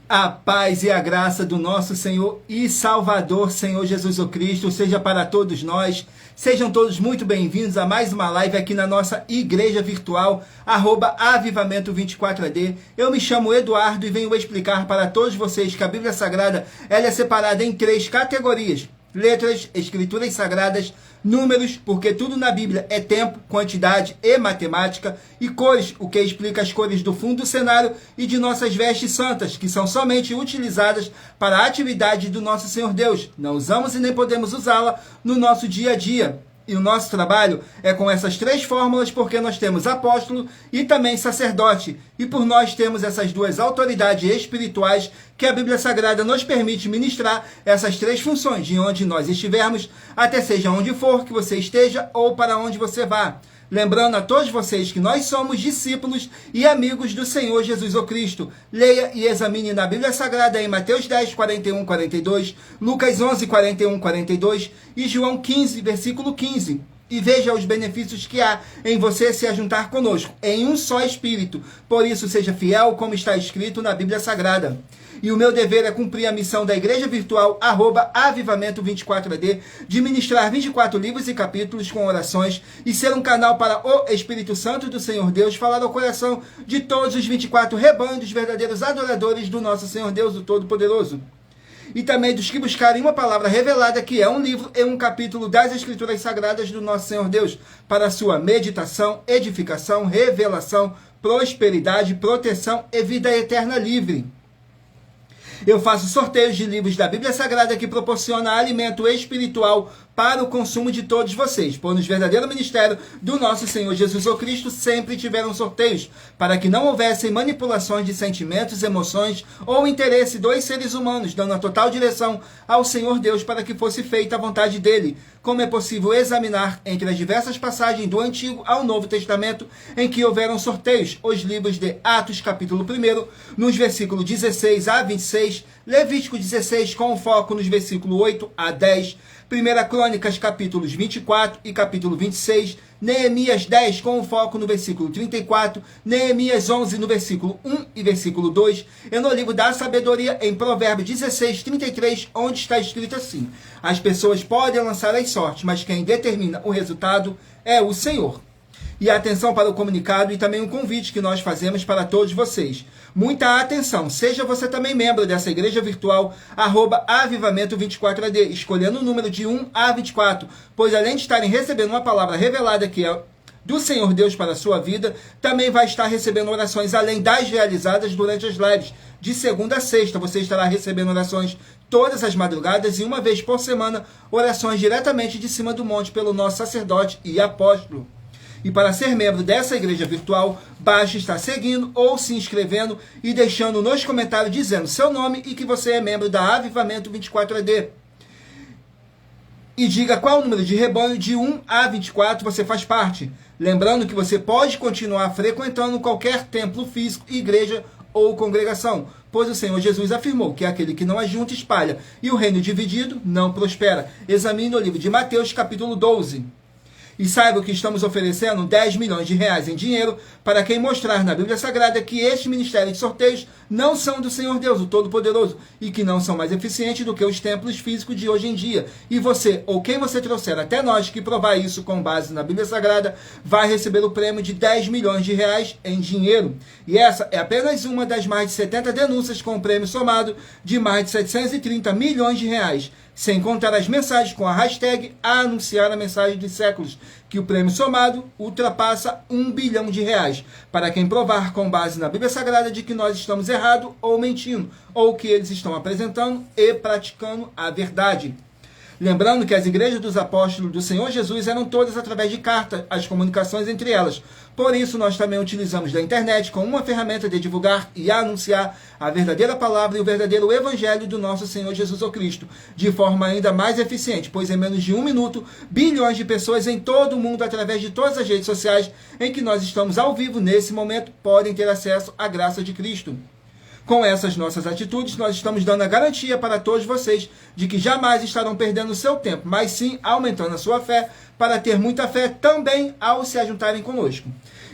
A paz e a graça do nosso Senhor e Salvador, Senhor Jesus Cristo, seja para todos nós. Sejam todos muito bem-vindos a mais uma live aqui na nossa igreja virtual, @avivamento24AD. Eu me chamo Eduardo e venho explicar para todos vocês que a Bíblia Sagrada ela é separada em 3 categorias: letras, escrituras sagradas, números, porque tudo na Bíblia é tempo, quantidade e matemática, e cores, o que explica as cores do fundo do cenário e de nossas vestes santas, que são somente utilizadas para a atividade do nosso Senhor Deus. Não usamos e nem podemos usá-la no nosso dia a dia. E o nosso trabalho é com essas 3 fórmulas, porque nós temos apóstolo e também sacerdote. E por nós temos essas 2 autoridades espirituais que a Bíblia Sagrada nos permite ministrar essas 3 funções, de onde nós estivermos, até seja onde for que você esteja ou para onde você vá. Lembrando a todos vocês que nós somos discípulos e amigos do Senhor Jesus Cristo. Leia e examine na Bíblia Sagrada em Mateus 10, 41, 42, Lucas 11, 41, 42 e João 15, versículo 15. E veja os benefícios que há em você se ajuntar conosco, em um só Espírito. Por isso, seja fiel como está escrito na Bíblia Sagrada. E o meu dever é cumprir a missão da igreja virtual, @avivamento24AD, de ministrar 24 livros e capítulos com orações e ser um canal para o Espírito Santo do Senhor Deus falar ao coração de todos os 24 rebanhos dos verdadeiros adoradores do nosso Senhor Deus, o Todo-Poderoso. E também dos que buscarem uma palavra revelada, que é um livro e um capítulo das Escrituras Sagradas do nosso Senhor Deus, para a sua meditação, edificação, revelação, prosperidade, proteção e vida eterna livre. Eu faço sorteios de livros da Bíblia Sagrada que proporciona alimento espiritual para o consumo de todos vocês, pois no verdadeiro ministério do nosso Senhor Jesus Cristo sempre tiveram sorteios, para que não houvessem manipulações de sentimentos, emoções ou interesse dos seres humanos, dando a total direção ao Senhor Deus para que fosse feita a vontade dele. Como é possível examinar entre as diversas passagens do Antigo ao Novo Testamento em que houveram sorteios, os livros de Atos, capítulo 1, nos versículos 16 a 26, Levítico 16, com foco nos versículos 8 a 10, 1 Crônicas, capítulos 24 e capítulo 26, Neemias 10, com foco no versículo 34, Neemias 11, no versículo 1 e versículo 2, e no livro da sabedoria, em Provérbios 16, 33, onde está escrito assim: as pessoas podem lançar as sortes, mas quem determina o resultado é o Senhor. E atenção para o comunicado e também um convite que nós fazemos para todos vocês. Muita atenção, seja você também membro dessa igreja virtual, @avivamento24AD, escolhendo o número de 1 a 24, pois além de estarem recebendo uma palavra revelada que é do Senhor Deus para a sua vida, também vai estar recebendo orações além das realizadas durante as lives. De segunda a sexta, você estará recebendo orações todas as madrugadas e uma vez por semana, orações diretamente de cima do monte pelo nosso sacerdote e apóstolo. E para ser membro dessa igreja virtual, basta estar seguindo ou se inscrevendo e deixando nos comentários dizendo seu nome e que você é membro da Avivamento 24AD. E diga qual o número de rebanho de 1 a 24 você faz parte. Lembrando que você pode continuar frequentando qualquer templo físico, igreja ou congregação, pois o Senhor Jesus afirmou que aquele que não ajunta espalha, e o reino dividido não prospera. Examine o livro de Mateus, capítulo 12. E saiba que estamos oferecendo 10 milhões de reais em dinheiro para quem mostrar na Bíblia Sagrada que este ministério de sorteios não são do Senhor Deus, o Todo-Poderoso, e que não são mais eficientes do que os templos físicos de hoje em dia. E você, ou quem você trouxer até nós que provar isso com base na Bíblia Sagrada, vai receber o prêmio de 10 milhões de reais em dinheiro. E essa é apenas uma das mais de 70 denúncias com um prêmio somado de mais de 730 milhões de reais. Sem contar as mensagens com a hashtag anunciar a mensagem dos séculos, que o prêmio somado ultrapassa 1 bilhão de reais, para quem provar com base na Bíblia Sagrada de que nós estamos errados ou mentindo, ou que eles estão apresentando e praticando a verdade. Lembrando que as igrejas dos apóstolos do Senhor Jesus eram todas através de carta, as comunicações entre elas. Por isso, nós também utilizamos da internet como uma ferramenta de divulgar e anunciar a verdadeira palavra e o verdadeiro evangelho do nosso Senhor Jesus Cristo, de forma ainda mais eficiente, pois em menos de 1 minuto, bilhões de pessoas em todo o mundo, através de todas as redes sociais em que nós estamos ao vivo nesse momento, podem ter acesso à graça de Cristo. Com essas nossas atitudes, nós estamos dando a garantia para todos vocês de que jamais estarão perdendo o seu tempo, mas sim aumentando a sua fé, para ter muita fé também ao se ajuntarem conosco.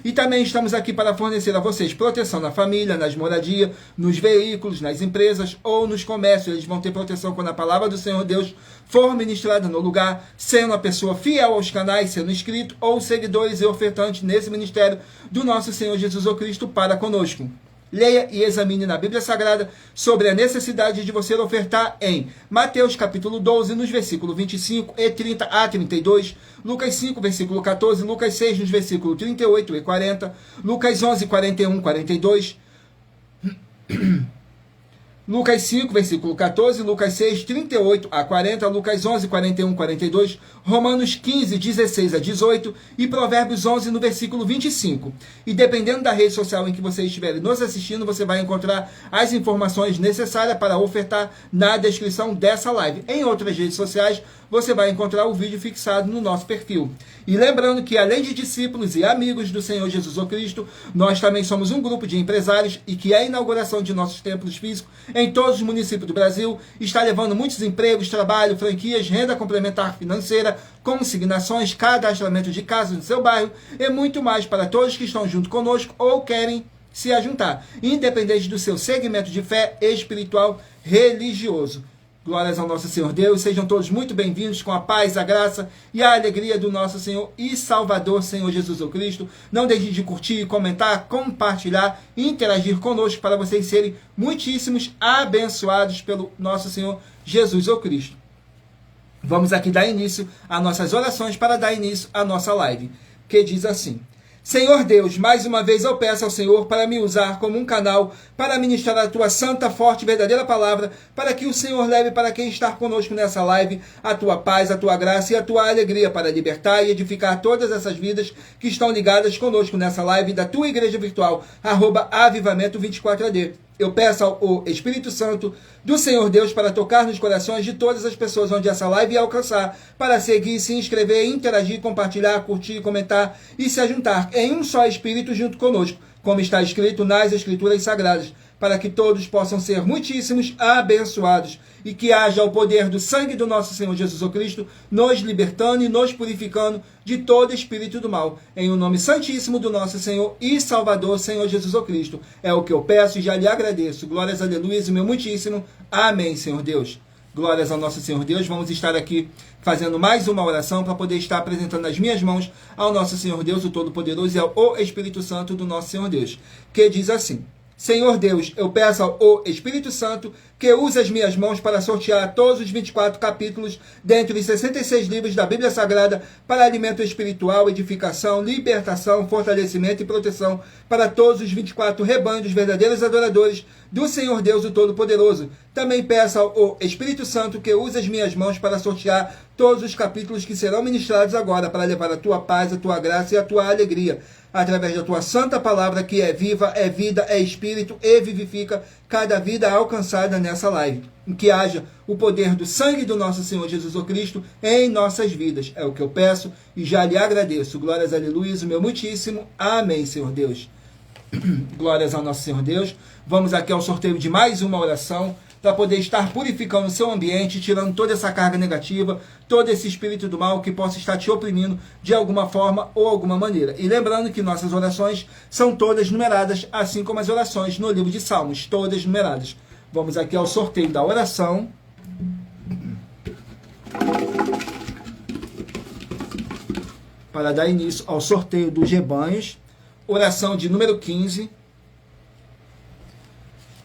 E também estamos aqui para fornecer a vocês proteção na família, nas moradias, nos veículos, nas empresas ou nos comércios. Eles vão ter proteção quando a palavra do Senhor Deus for ministrada no lugar, sendo a pessoa fiel aos canais, sendo inscrito ou seguidores e ofertantes nesse ministério do nosso Senhor Jesus Cristo para conosco. Leia e examine na Bíblia Sagrada sobre a necessidade de você ofertar em Mateus capítulo 12, nos versículos 25 e 30 a 32, Lucas 5, versículo 14, Lucas 6, nos versículos 38 e 40, Lucas 11, 41, 42, Lucas 5, versículo 14, Lucas 6, 38 a 40, Lucas 11, 41, 42, Romanos 15, 16 a 18 e Provérbios 11, no versículo 25. E dependendo da rede social em que você estiver nos assistindo, você vai encontrar as informações necessárias para ofertar na descrição dessa live. Em outras redes sociais, você vai encontrar o vídeo fixado no nosso perfil. E lembrando que, além de discípulos e amigos do Senhor Jesus Cristo, nós também somos um grupo de empresários e que a inauguração de nossos templos físicos em todos os municípios do Brasil está levando muitos empregos, trabalho, franquias, renda complementar financeira, consignações, cadastramento de casas no seu bairro e muito mais para todos que estão junto conosco ou querem se ajuntar, independente do seu segmento de fé espiritual religioso. Glórias ao nosso Senhor Deus, sejam todos muito bem-vindos com a paz, a graça e a alegria do nosso Senhor e Salvador, Senhor Jesus Cristo. Não deixe de curtir, comentar, compartilhar e interagir conosco para vocês serem muitíssimos abençoados pelo nosso Senhor Jesus Cristo. Vamos aqui dar início às nossas orações para dar início à nossa live, que diz assim: Senhor Deus, mais uma vez eu peço ao Senhor para me usar como um canal para ministrar a tua santa, forte e verdadeira palavra, para que o Senhor leve para quem está conosco nessa live a tua paz, a tua graça e a tua alegria para libertar e edificar todas essas vidas que estão ligadas conosco nessa live da tua igreja virtual, @avivamento24AD. Eu peço ao Espírito Santo do Senhor Deus para tocar nos corações de todas as pessoas onde essa live alcançar, para seguir, se inscrever, interagir, compartilhar, curtir, comentar e se ajuntar em um só Espírito junto conosco, como está escrito nas Escrituras Sagradas, para que todos possam ser muitíssimos abençoados e que haja o poder do sangue do nosso Senhor Jesus Cristo nos libertando e nos purificando de todo espírito do mal. Em o nome santíssimo do nosso Senhor e Salvador, Senhor Jesus Cristo. É o que eu peço e já lhe agradeço. Glórias, aleluia, e meu muitíssimo. Amém, Senhor Deus. Glórias ao nosso Senhor Deus. Vamos estar aqui fazendo mais uma oração para poder estar apresentando as minhas mãos ao nosso Senhor Deus, o Todo-Poderoso, e ao Espírito Santo do nosso Senhor Deus, que diz assim: Senhor Deus, eu peço ao Espírito Santo que use as minhas mãos para sortear todos os 24 capítulos dentre os 66 livros da Bíblia Sagrada para alimento espiritual, edificação, libertação, fortalecimento e proteção para todos os 24 rebanhos dos verdadeiros adoradores do Senhor Deus, o Todo-Poderoso. Também peço ao Espírito Santo que use as minhas mãos para sortear todos os capítulos que serão ministrados agora para levar a tua paz, a tua graça e a tua alegria, através da tua santa palavra, que é viva, é vida, é espírito e vivifica cada vida alcançada nessa live. Que haja o poder do sangue do nosso Senhor Jesus Cristo em nossas vidas. É o que eu peço e já lhe agradeço. Glórias, aleluia, o meu muitíssimo. Amém, Senhor Deus. Glórias ao nosso Senhor Deus. Vamos aqui ao sorteio de mais uma oração, para poder estar purificando o seu ambiente, tirando toda essa carga negativa, todo esse espírito do mal que possa estar te oprimindo de alguma forma ou alguma maneira. E lembrando que nossas orações são todas numeradas, assim como as orações no livro de Salmos, todas numeradas. Vamos aqui ao sorteio da oração. Para dar início ao sorteio dos rebanhos, oração de número 15.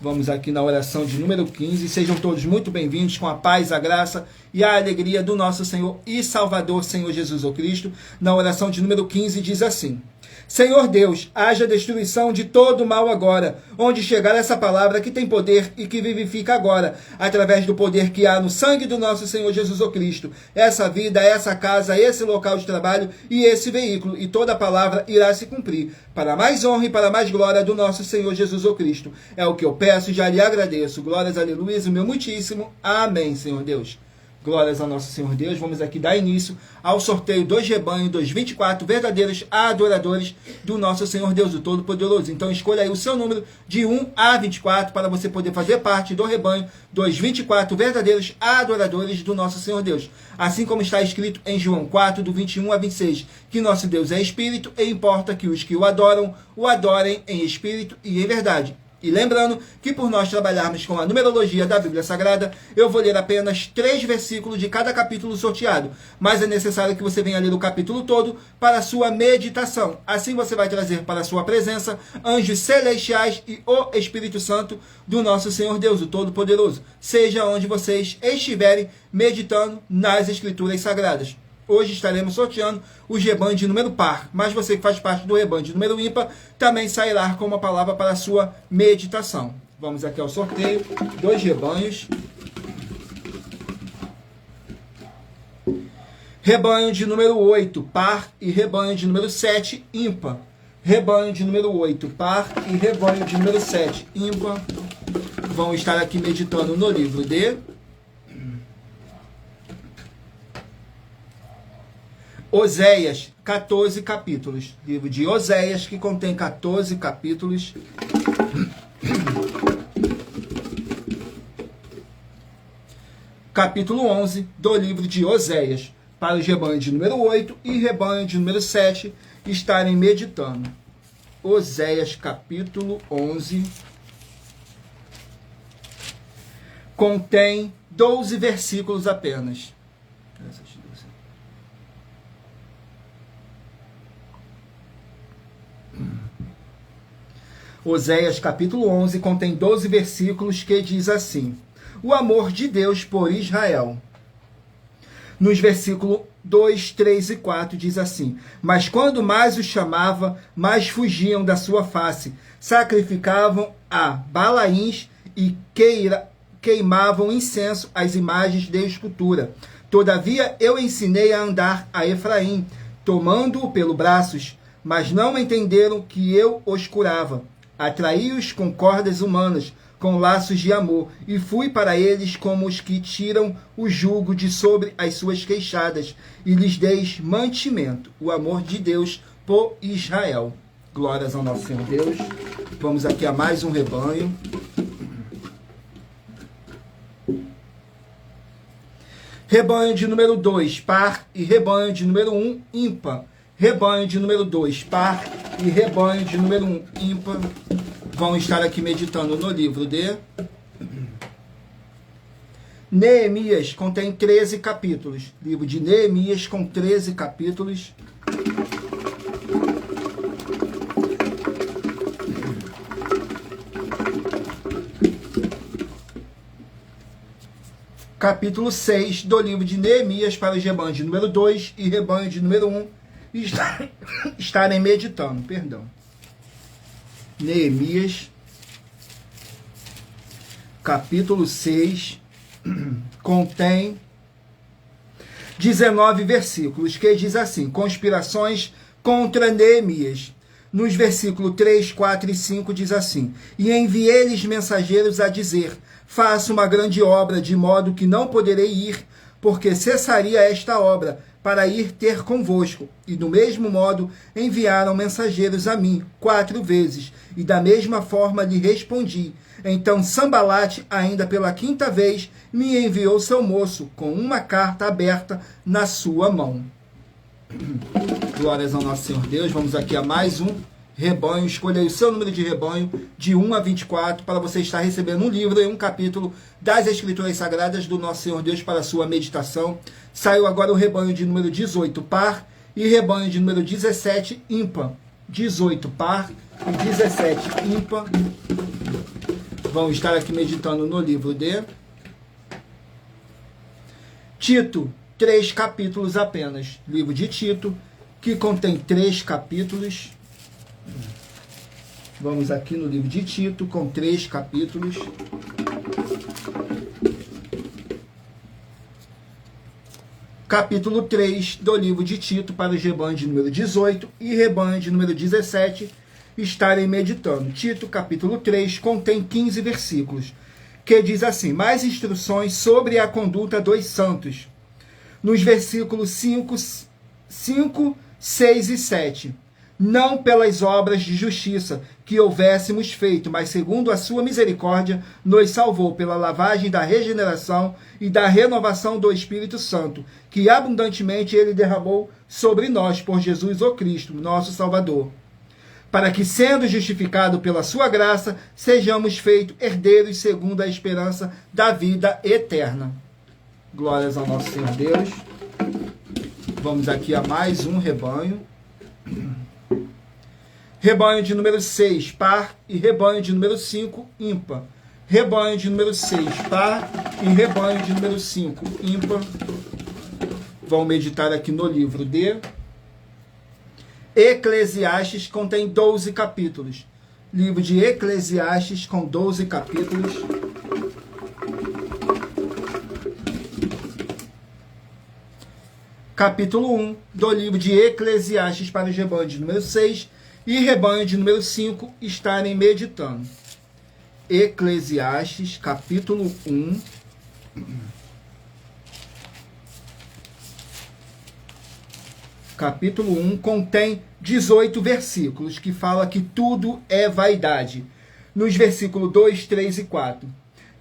Vamos aqui na oração de número 15. Sejam todos muito bem-vindos com a paz, a graça e a alegria do nosso Senhor e Salvador, Senhor Jesus Cristo. Na oração de número 15 diz assim: Senhor Deus, haja destruição de todo o mal agora, onde chegar essa palavra que tem poder e que vivifica agora, através do poder que há no sangue do nosso Senhor Jesus Cristo. Essa vida, essa casa, esse local de trabalho e esse veículo, e toda a palavra irá se cumprir, para mais honra e para mais glória do nosso Senhor Jesus Cristo. É o que eu peço e já lhe agradeço. Glórias, aleluia, o meu muitíssimo. Amém, Senhor Deus. Glórias ao nosso Senhor Deus. Vamos aqui dar início ao sorteio dos rebanhos dos 24 verdadeiros adoradores do nosso Senhor Deus, o Todo-Poderoso. Então escolha aí o seu número de 1 a 24 para você poder fazer parte do rebanho dos 24 verdadeiros adoradores do nosso Senhor Deus. Assim como está escrito em João 4, do 21 a 26, que nosso Deus é Espírito e importa que os que o adorem em Espírito e em verdade. E lembrando que por nós trabalharmos com a numerologia da Bíblia Sagrada, eu vou ler apenas 3 versículos de cada capítulo sorteado, mas é necessário que você venha ler o capítulo todo para a sua meditação. Assim você vai trazer para a sua presença anjos celestiais e o Espírito Santo do nosso Senhor Deus, o Todo-Poderoso, seja onde vocês estiverem meditando nas Escrituras Sagradas. Hoje estaremos sorteando os rebanhos de número par, mas você que faz parte do rebanho de número ímpar também sairá com uma palavra para a sua meditação. Vamos aqui ao sorteio dos rebanhos. Rebanho de número 8, par, e rebanho de número 7, ímpar. Rebanho de número 8, par, e rebanho de número 7, ímpar. Vão estar aqui meditando no livro de Oséias, 14 capítulos. Livro de Oséias, que contém 14 capítulos. Capítulo 11 do livro de Oséias. Para os rebanhos de número 8 e rebanho de número 7 estarem meditando. Oséias, capítulo 11. Contém 12 versículos apenas. Oséias capítulo 11 contém 12 versículos que diz assim: o amor de Deus por Israel. Nos versículos 2, 3 e 4 diz assim: mas quando mais os chamava, mais fugiam da sua face, sacrificavam a Balaíns e queimavam incenso às imagens de escultura. Todavia eu ensinei a andar a Efraim, tomando-o pelos braços, mas não entenderam que eu os curava. Atraí-os com cordas humanas, com laços de amor, e fui para eles como os que tiram o jugo de sobre as suas queixadas, e lhes dei mantimento, o amor de Deus por Israel. Glórias ao nosso Senhor Deus. Vamos aqui a mais um rebanho. Rebanho de número 2, par, e rebanho de número 1, ímpar. Rebanho de número 2, par, e rebanho de número 1, ímpar. Vão estar aqui meditando no livro de Neemias, contém 13 capítulos. Livro de Neemias com 13 capítulos. Capítulo 6 do livro de Neemias para os rebanhos de número 2 e rebanho de número 1 estarem meditando, Neemias, capítulo 6, contém 19 versículos, que diz assim: conspirações contra Neemias. Nos versículos 3, 4 e 5 diz assim: e enviei-lhes mensageiros a dizer: faça uma grande obra, de modo que não poderei ir, porque cessaria esta obra, para ir ter convosco. E do mesmo modo enviaram mensageiros a mim 4 vezes, e da mesma forma lhe respondi. Então Sambalate, ainda pela 5ª vez, me enviou seu moço, com uma carta aberta na sua mão. Glórias ao nosso Senhor Deus. Vamos aqui a mais um rebanho. Escolha aí o seu número de rebanho, de 1 a 24, para você estar recebendo um livro e um capítulo das Escrituras Sagradas do nosso Senhor Deus para a sua meditação. Saiu agora o rebanho de número 18, par, e rebanho de número 17, ímpar. 18, par, e 17, ímpar. Vão estar aqui meditando no livro de Tito, 3 capítulos apenas. Livro de Tito, que contém 3 capítulos. Vamos aqui no livro de Tito, com 3 capítulos. Capítulo 3 do livro de Tito para os rebanhos de número 18 e rebanho de número 17 estarem meditando. Tito, capítulo 3, contém 15 versículos, que diz assim: mais instruções sobre a conduta dos santos, nos versículos 5, 6 e 7. Não pelas obras de justiça que houvéssemos feito, mas segundo a sua misericórdia, nos salvou pela lavagem da regeneração e da renovação do Espírito Santo, que abundantemente ele derramou sobre nós por Jesus o Cristo, nosso Salvador, para que, sendo justificado pela sua graça, sejamos feitos herdeiros segundo a esperança da vida eterna. Glórias ao nosso Senhor Deus. Vamos aqui a mais um rebanho. Rebanho de número 6, par, e rebanho de número 5, ímpar. Rebanho de número 6, par, e rebanho de número 5, ímpar. Vamos meditar aqui no livro de Eclesiastes, contém 12 capítulos. Livro de Eclesiastes com 12 capítulos. Capítulo 1 do livro de Eclesiastes para os rebanhos de número 6 e rebanho de número 5 estarem meditando. Eclesiastes, capítulo 1. Capítulo 1 contém 18 versículos, que fala que tudo é vaidade. Nos versículos 2, 3 e 4.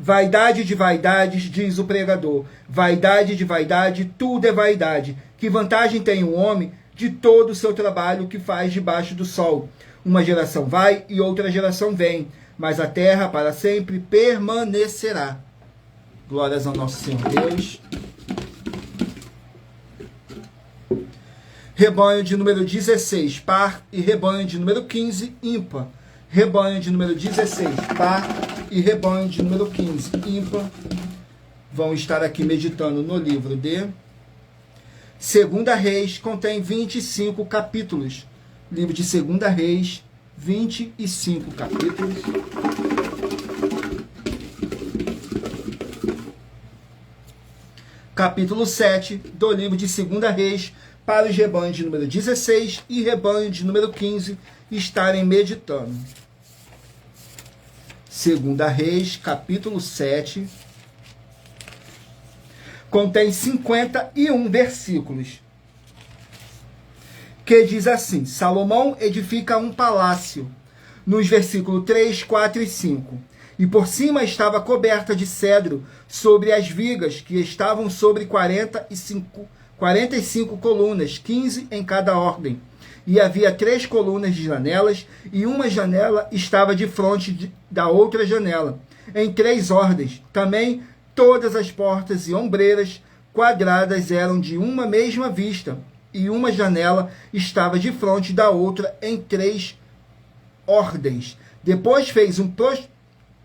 Vaidade de vaidades, diz o pregador. Vaidade de vaidade, tudo é vaidade. Que vantagem tem o homem de todo o seu trabalho que faz debaixo do sol? Uma geração vai e outra geração vem, mas a terra para sempre permanecerá. Glórias ao nosso Senhor Deus. Rebanho de número 16, par, e rebanho de número 15, ímpar. Rebanho de número 16, par, e rebanho de número 15, ímpar. Vão estar aqui meditando no livro de Segunda Reis, contém 25 capítulos. Livro de Segunda Reis, 25 capítulos. Capítulo 7 do livro de Segunda Reis, para os rebanhos de número 16 e rebanho de número 15 estarem meditando. Segunda Reis, capítulo 7, contém 51 versículos, que diz assim: Salomão edifica um palácio, nos versículos 3, 4 e 5. E por cima estava coberta de cedro sobre as vigas, que estavam sobre 45 colunas, 15 em cada ordem. E havia 3 colunas de janelas, e uma janela estava de frente da outra janela, em 3 ordens. Também todas as portas e ombreiras quadradas eram de uma mesma vista, e uma janela estava de frente da outra em 3 ordens. Depois fez um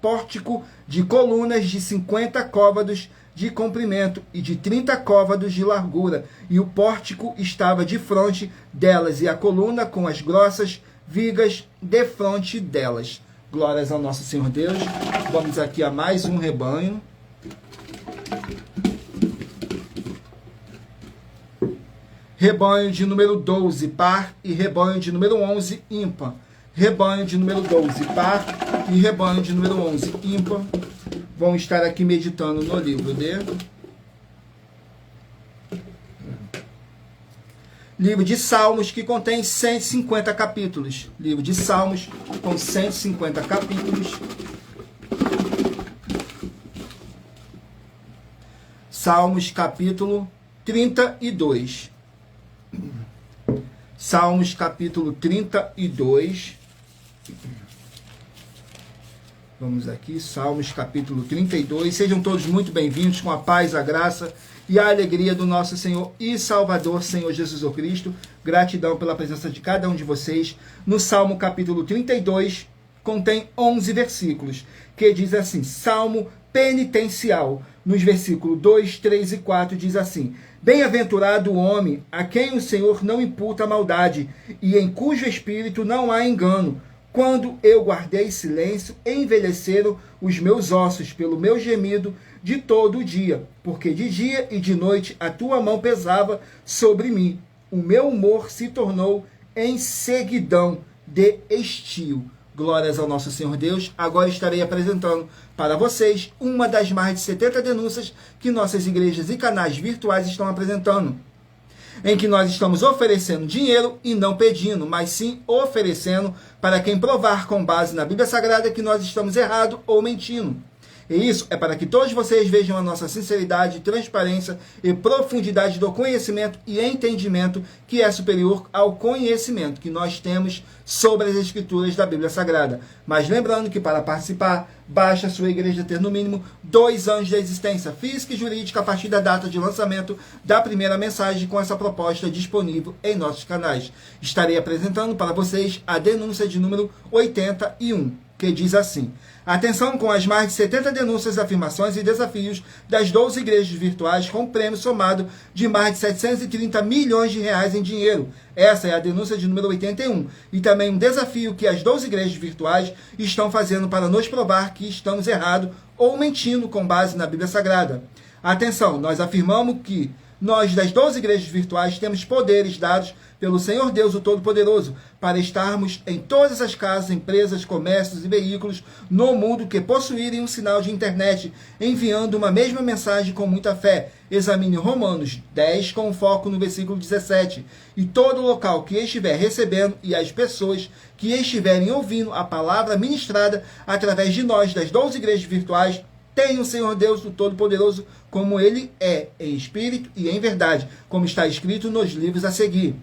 pórtico de colunas de 50 côvados de comprimento e de 30 côvados de largura, e o pórtico estava de frente delas, e a coluna com as grossas vigas de frente delas. Glórias ao nosso Senhor Deus. Vamos aqui a mais um rebanho. Rebanho de número 12, par, e rebanho de número 11, ímpar. Rebanho de número 12, par, e rebanho de número 11, ímpar. Vão estar aqui meditando no livro de Salmos, que contém 150 capítulos. Livro de Salmos com 150 capítulos. Salmos capítulo 32. Salmos capítulo 32. Vamos aqui, Salmos capítulo 32. Sejam todos muito bem-vindos, com a paz, a graça e a alegria do nosso Senhor e Salvador, Senhor Jesus Cristo. Gratidão pela presença de cada um de vocês. No Salmo capítulo 32, contém 11 versículos, que diz assim: Salmo penitencial. Nos versículos 2, 3 e 4 diz assim: Bem-aventurado o homem a quem o Senhor não imputa maldade, e em cujo espírito não há engano. Quando eu guardei silêncio, envelheceram os meus ossos pelo meu gemido de todo o dia, porque de dia e de noite a tua mão pesava sobre mim. O meu humor se tornou em seguidão de estio. Glórias ao nosso Senhor Deus. Agora estarei apresentando para vocês uma das mais de 70 denúncias que nossas igrejas e canais virtuais estão apresentando, em que nós estamos oferecendo dinheiro e não pedindo, mas sim oferecendo para quem provar com base na Bíblia Sagrada que nós estamos errados ou mentindo. E isso é para que todos vocês vejam a nossa sinceridade, transparência e profundidade do conhecimento e entendimento que é superior ao conhecimento que nós temos sobre as Escrituras da Bíblia Sagrada. Mas lembrando que para participar, basta a sua igreja ter no mínimo 2 anos de existência física e jurídica a partir da data de lançamento da primeira mensagem com essa proposta disponível em nossos canais. Estarei apresentando para vocês a denúncia de número 81, que diz assim: atenção com as mais de 70 denúncias, afirmações e desafios das 12 igrejas virtuais com prêmio somado de mais de 730 milhões de reais em dinheiro. Essa é a denúncia de número 81 e também um desafio que as 12 igrejas virtuais estão fazendo para nos provar que estamos errados ou mentindo com base na Bíblia Sagrada. Atenção, nós afirmamos que nós das 12 igrejas virtuais temos poderes dados pelo Senhor Deus, o Todo-Poderoso, para estarmos em todas as casas, empresas, comércios e veículos no mundo que possuírem um sinal de internet, enviando uma mesma mensagem com muita fé. Examine Romanos 10 com foco no versículo 17. E todo local que estiver recebendo e as pessoas que estiverem ouvindo a palavra ministrada através de nós, das 12 igrejas virtuais, tem o Senhor Deus, o Todo-Poderoso, como Ele é, em espírito e em verdade, como está escrito nos livros a seguir.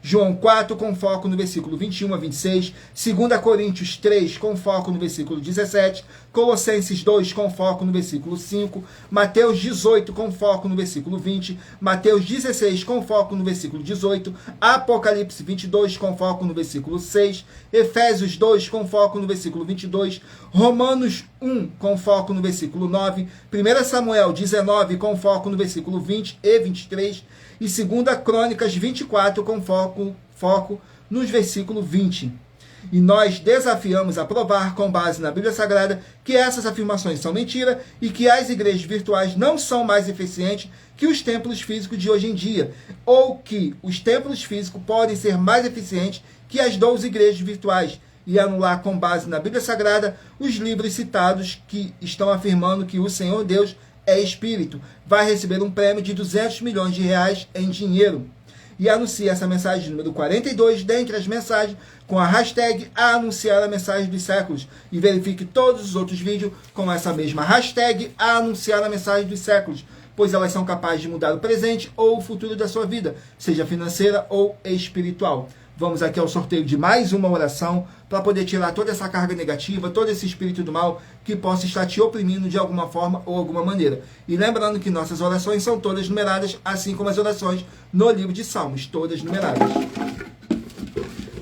João 4, com foco no versículo 21 a 26, 2 Coríntios 3, com foco no versículo 17, Colossenses 2, com foco no versículo 5, Mateus 18, com foco no versículo 20, Mateus 16, com foco no versículo 18, Apocalipse 22, com foco no versículo 6, Efésios 2, com foco no versículo 22, Romanos 1, com foco no versículo 9, 1 Samuel 19, com foco no versículo 20 e 23, e 2 Crônicas 24, com foco nos versículos 20. E nós desafiamos a provar, com base na Bíblia Sagrada, que essas afirmações são mentira e que as igrejas virtuais não são mais eficientes que os templos físicos de hoje em dia, ou que os templos físicos podem ser mais eficientes que as 12 igrejas virtuais, e anular, com base na Bíblia Sagrada, os livros citados que estão afirmando que o Senhor Deus é espírito, vai receber um prêmio de 200 milhões de reais em dinheiro. E anuncia essa mensagem número 42 dentre as mensagens com a hashtag a anunciar a mensagem dos séculos. E verifique todos os outros vídeos com essa mesma hashtag a anunciar a mensagem dos séculos, pois elas são capazes de mudar o presente ou o futuro da sua vida, seja financeira ou espiritual. Vamos aqui ao sorteio de mais uma oração para poder tirar toda essa carga negativa, todo esse espírito do mal que possa estar te oprimindo de alguma forma ou alguma maneira. E lembrando que nossas orações são todas numeradas, assim como as orações no livro de Salmos, todas numeradas.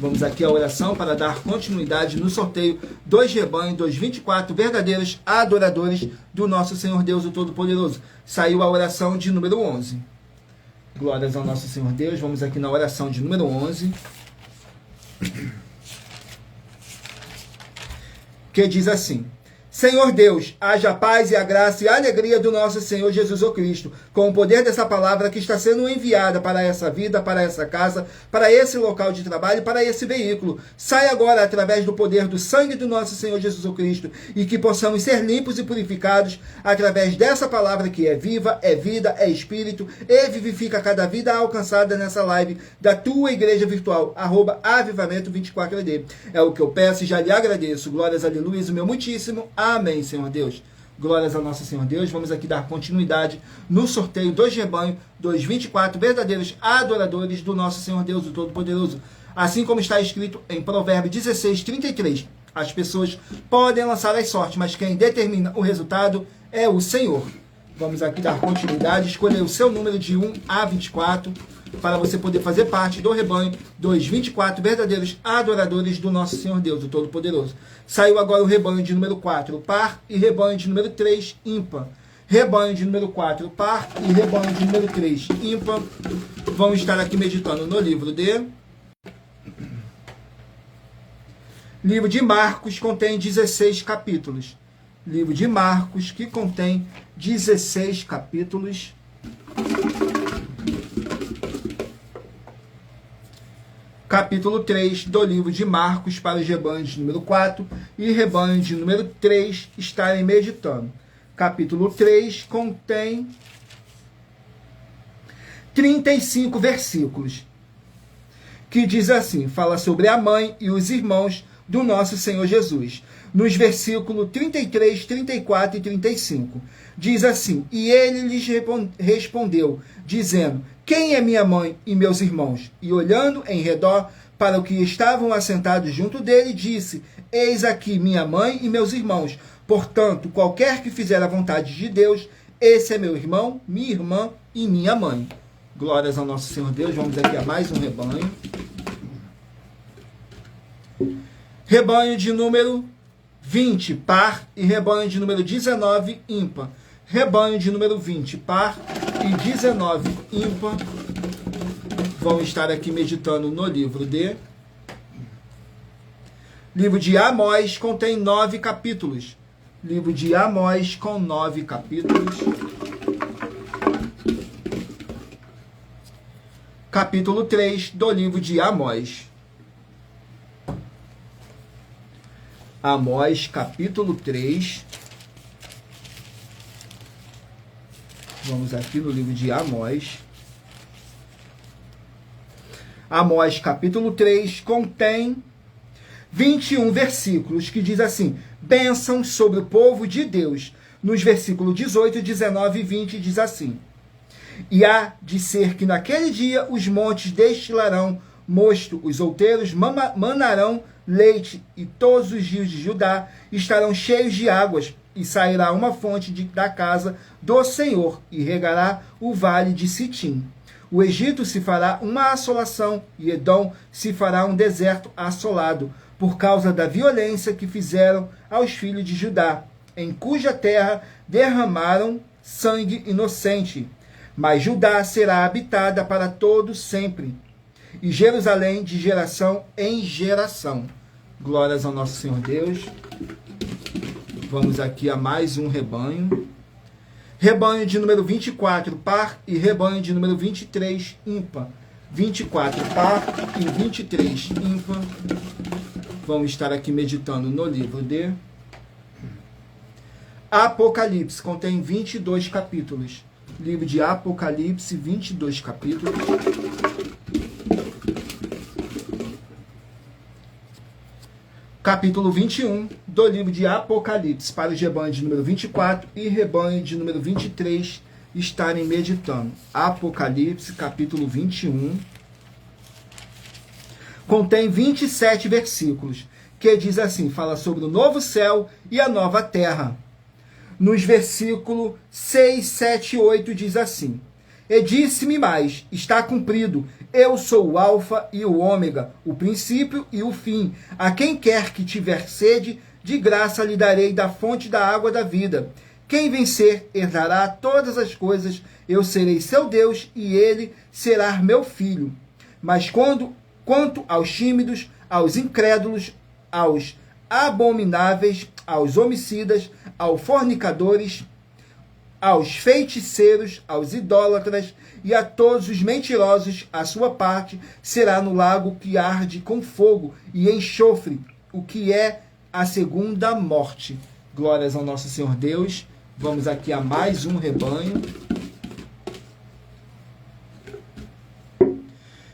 Vamos aqui à oração para dar continuidade no sorteio dos rebanhos dos 24 verdadeiros adoradores do nosso Senhor Deus, o Todo-Poderoso. Saiu a oração de número 11. Glórias ao nosso Senhor Deus. Vamos aqui na oração de número 11. Que diz assim: Senhor Deus, haja a paz e a graça e a alegria do nosso Senhor Jesus o Cristo, com o poder dessa palavra que está sendo enviada para essa vida, para essa casa, para esse local de trabalho, para esse veículo. Sai agora através do poder do sangue do nosso Senhor Jesus o Cristo, e que possamos ser limpos e purificados através dessa palavra que é viva, é vida, é espírito e vivifica cada vida alcançada nessa live da tua igreja virtual, @avivamento24ed. É o que eu peço e já lhe agradeço. Glórias, aleluia, o meu muitíssimo amém, Senhor Deus. Glórias ao nosso Senhor Deus. Vamos aqui dar continuidade no sorteio dos rebanhos dos 24 verdadeiros adoradores do nosso Senhor Deus, o Todo-Poderoso. Assim como está escrito em Provérbios 16:33. As pessoas podem lançar as sortes, mas quem determina o resultado é o Senhor. Vamos aqui dar continuidade, escolher o seu número de 1 a 24, para você poder fazer parte do rebanho dos 24 verdadeiros adoradores do nosso Senhor Deus, o Todo-Poderoso. Saiu agora o rebanho de número 4, par, e rebanho de número 3, ímpar. Rebanho de número 4, par, e rebanho de número 3, ímpar. Vamos estar aqui meditando no livro de Marcos, contém 16 capítulos. Livro de Marcos, que contém 16 capítulos. capítulo 3 do livro de Marcos, para os rebanhos de número 4 e rebanho de número 3 estarem meditando. Capítulo 3 contém 35 versículos, que diz assim, fala sobre a mãe e os irmãos do nosso Senhor Jesus. Nos versículos 33, 34 e 35, diz assim, e ele lhes respondeu, dizendo, quem é minha mãe e meus irmãos? E olhando em redor para o que estavam assentados junto dele, disse, eis aqui minha mãe e meus irmãos. Portanto, qualquer que fizer a vontade de Deus, esse é meu irmão, minha irmã e minha mãe. Glórias ao nosso Senhor Deus. Vamos aqui a mais um rebanho. Rebanho de número 20, par, e rebanho de número 19, ímpar. Rebanho de número 20, par, e 19, ímpar. Vão estar aqui meditando no livro de Amós, contém 9 capítulos. Livro de Amós com 9 capítulos. Capítulo 3 do livro de Amós. Amós, capítulo 3. Vamos aqui no livro de Amós. Amós, capítulo 3, contém 21 versículos, que diz assim, bênção sobre o povo de Deus. Nos versículos 18, 19 e 20 diz assim, e há de ser que naquele dia os montes destilarão mosto, os outeiros manarão leite, e todos os rios de Judá estarão cheios de águas, e sairá uma fonte da casa do Senhor, e regará o vale de Sitim. O Egito se fará uma assolação, e Edom se fará um deserto assolado, por causa da violência que fizeram aos filhos de Judá, em cuja terra derramaram sangue inocente. Mas Judá será habitada para todo sempre, e Jerusalém de geração em geração. Glórias ao nosso Senhor Deus. Vamos aqui a mais um rebanho. Rebanho de número 24, par, e rebanho de número 23, ímpar. 24, par, e 23, ímpar. Vamos estar aqui meditando no livro de Apocalipse, contém 22 capítulos. Livro de Apocalipse, 22 capítulos. Capítulo 21 do livro de Apocalipse, para os rebanhos de número 24 e rebanho de número 23 estarem meditando. Apocalipse, capítulo 21, contém 27 versículos, que diz assim, fala sobre o novo céu e a nova terra. Nos versículos 6, 7 e 8 diz assim, e disse-me mais, está cumprido, eu sou o alfa e o ômega, o princípio e o fim. A quem quer que tiver sede, de graça lhe darei da fonte da água da vida. Quem vencer, herdará todas as coisas, eu serei seu Deus e ele será meu filho. Mas quanto aos tímidos, aos incrédulos, aos abomináveis, aos homicidas, aos fornicadores, aos feiticeiros, aos idólatras e a todos os mentirosos, a sua parte será no lago que arde com fogo e enxofre, o que é a segunda morte. Glórias ao nosso Senhor Deus. Vamos aqui a mais um rebanho.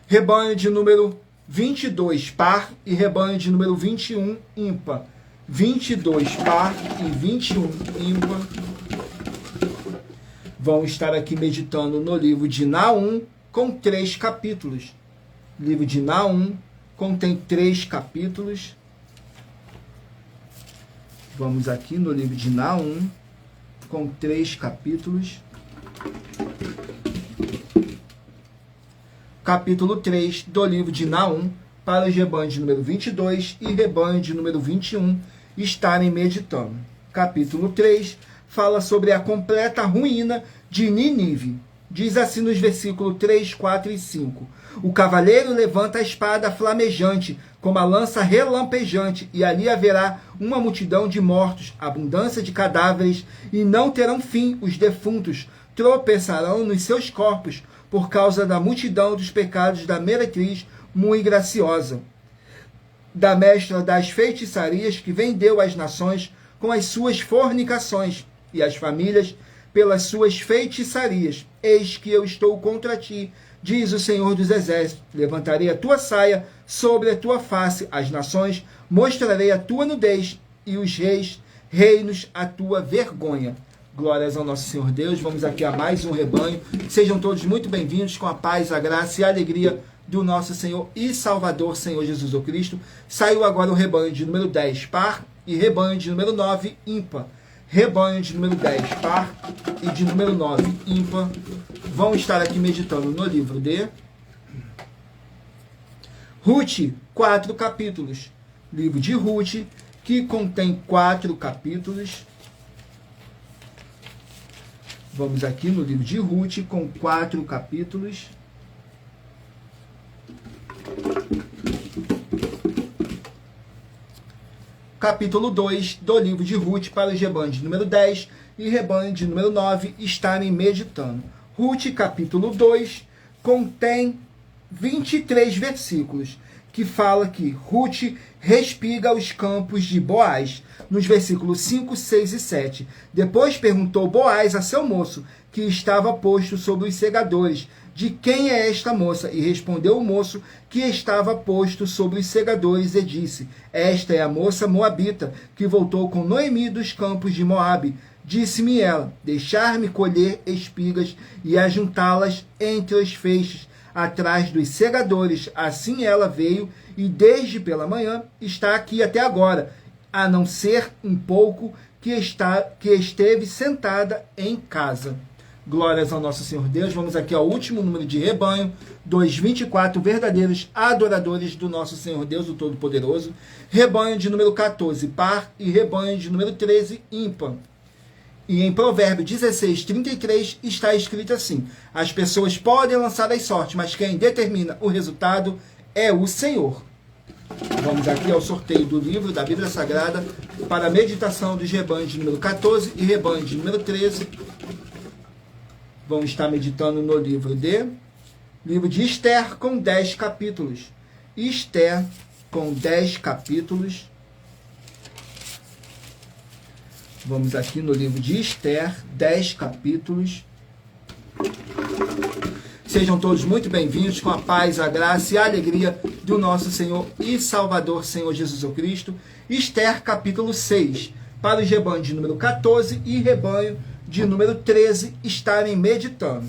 Rebanho de número 22, par, e rebanho de número 21, ímpar. 22, par, e 21, ímpar. Vão estar aqui meditando no livro de Naum, com 3 capítulos. O livro de Naum contém 3 capítulos. Vamos aqui no livro de Naum, com 3 capítulos. Capítulo 3 do livro de Naum, para os rebanhos de número 22 e rebanho de número 21 estarem meditando. Capítulo 3 fala sobre a completa ruína de Nínive. Diz assim nos versículos 3, 4 e 5. O cavaleiro levanta a espada flamejante, como a lança relampejante, e ali haverá uma multidão de mortos, abundância de cadáveres, e não terão fim os defuntos, tropeçarão nos seus corpos, por causa da multidão dos pecados da meretriz, muito graciosa, da mestra das feitiçarias que vendeu as nações com as suas fornicações e as famílias pelas suas feitiçarias. Eis que eu estou contra ti, diz o Senhor dos Exércitos. Levantarei a tua saia sobre a tua face, as nações mostrarei a tua nudez e os reinos a tua vergonha. Glórias ao nosso Senhor Deus. Vamos aqui a mais um rebanho. Sejam todos muito bem-vindos com a paz, a graça e a alegria do nosso Senhor e Salvador, Senhor Jesus Cristo. Saiu agora o rebanho de número 10, par, e rebanho de número 9, ímpar. Rebanho de número 10, par, e de número 9, ímpar. Vão estar aqui meditando no livro de Ruth, 4 capítulos. Livro de Ruth, que contém 4 capítulos. Vamos aqui no livro de Ruth, com 4 capítulos. Capítulo 2 do livro de Ruth, para os rebanhos de número 10 e rebanho de número 9 estarem meditando. Ruth, capítulo 2, contém 23 versículos, que fala que Ruth respiga os campos de Boaz, nos versículos 5, 6 e 7. Depois perguntou Boaz a seu moço, que estava posto sobre os segadores, de quem é esta moça? E respondeu o moço que estava posto sobre os segadores e disse, esta é a moça moabita, que voltou com Noemi dos campos de Moabe. Disse-me ela, deixar-me colher espigas e ajuntá-las entre os feixes, atrás dos segadores. Assim ela veio e desde pela manhã está aqui até agora, a não ser um pouco que esteve sentada em casa. Glórias ao nosso Senhor Deus. Vamos aqui ao último número de rebanho, 224 verdadeiros adoradores do nosso Senhor Deus, o Todo-Poderoso. Rebanho de número 14, par, e rebanho de número 13, ímpar. E em Provérbio 16, 33 está escrito assim, as pessoas podem lançar as sortes, mas quem determina o resultado é o Senhor. Vamos aqui ao sorteio do livro da Bíblia Sagrada para a meditação dos rebanhos de número 14 e rebanho de número 13. Vamos estar meditando no livro de Esther, com 10 capítulos. Esther, com 10 capítulos. Vamos aqui no livro de Esther, 10 capítulos. Sejam todos muito bem-vindos com a paz, a graça e a alegria do nosso Senhor e Salvador, Senhor Jesus Cristo. Esther, capítulo 6, para os rebanhos de número 14 e rebanho de número 13 estarem meditando.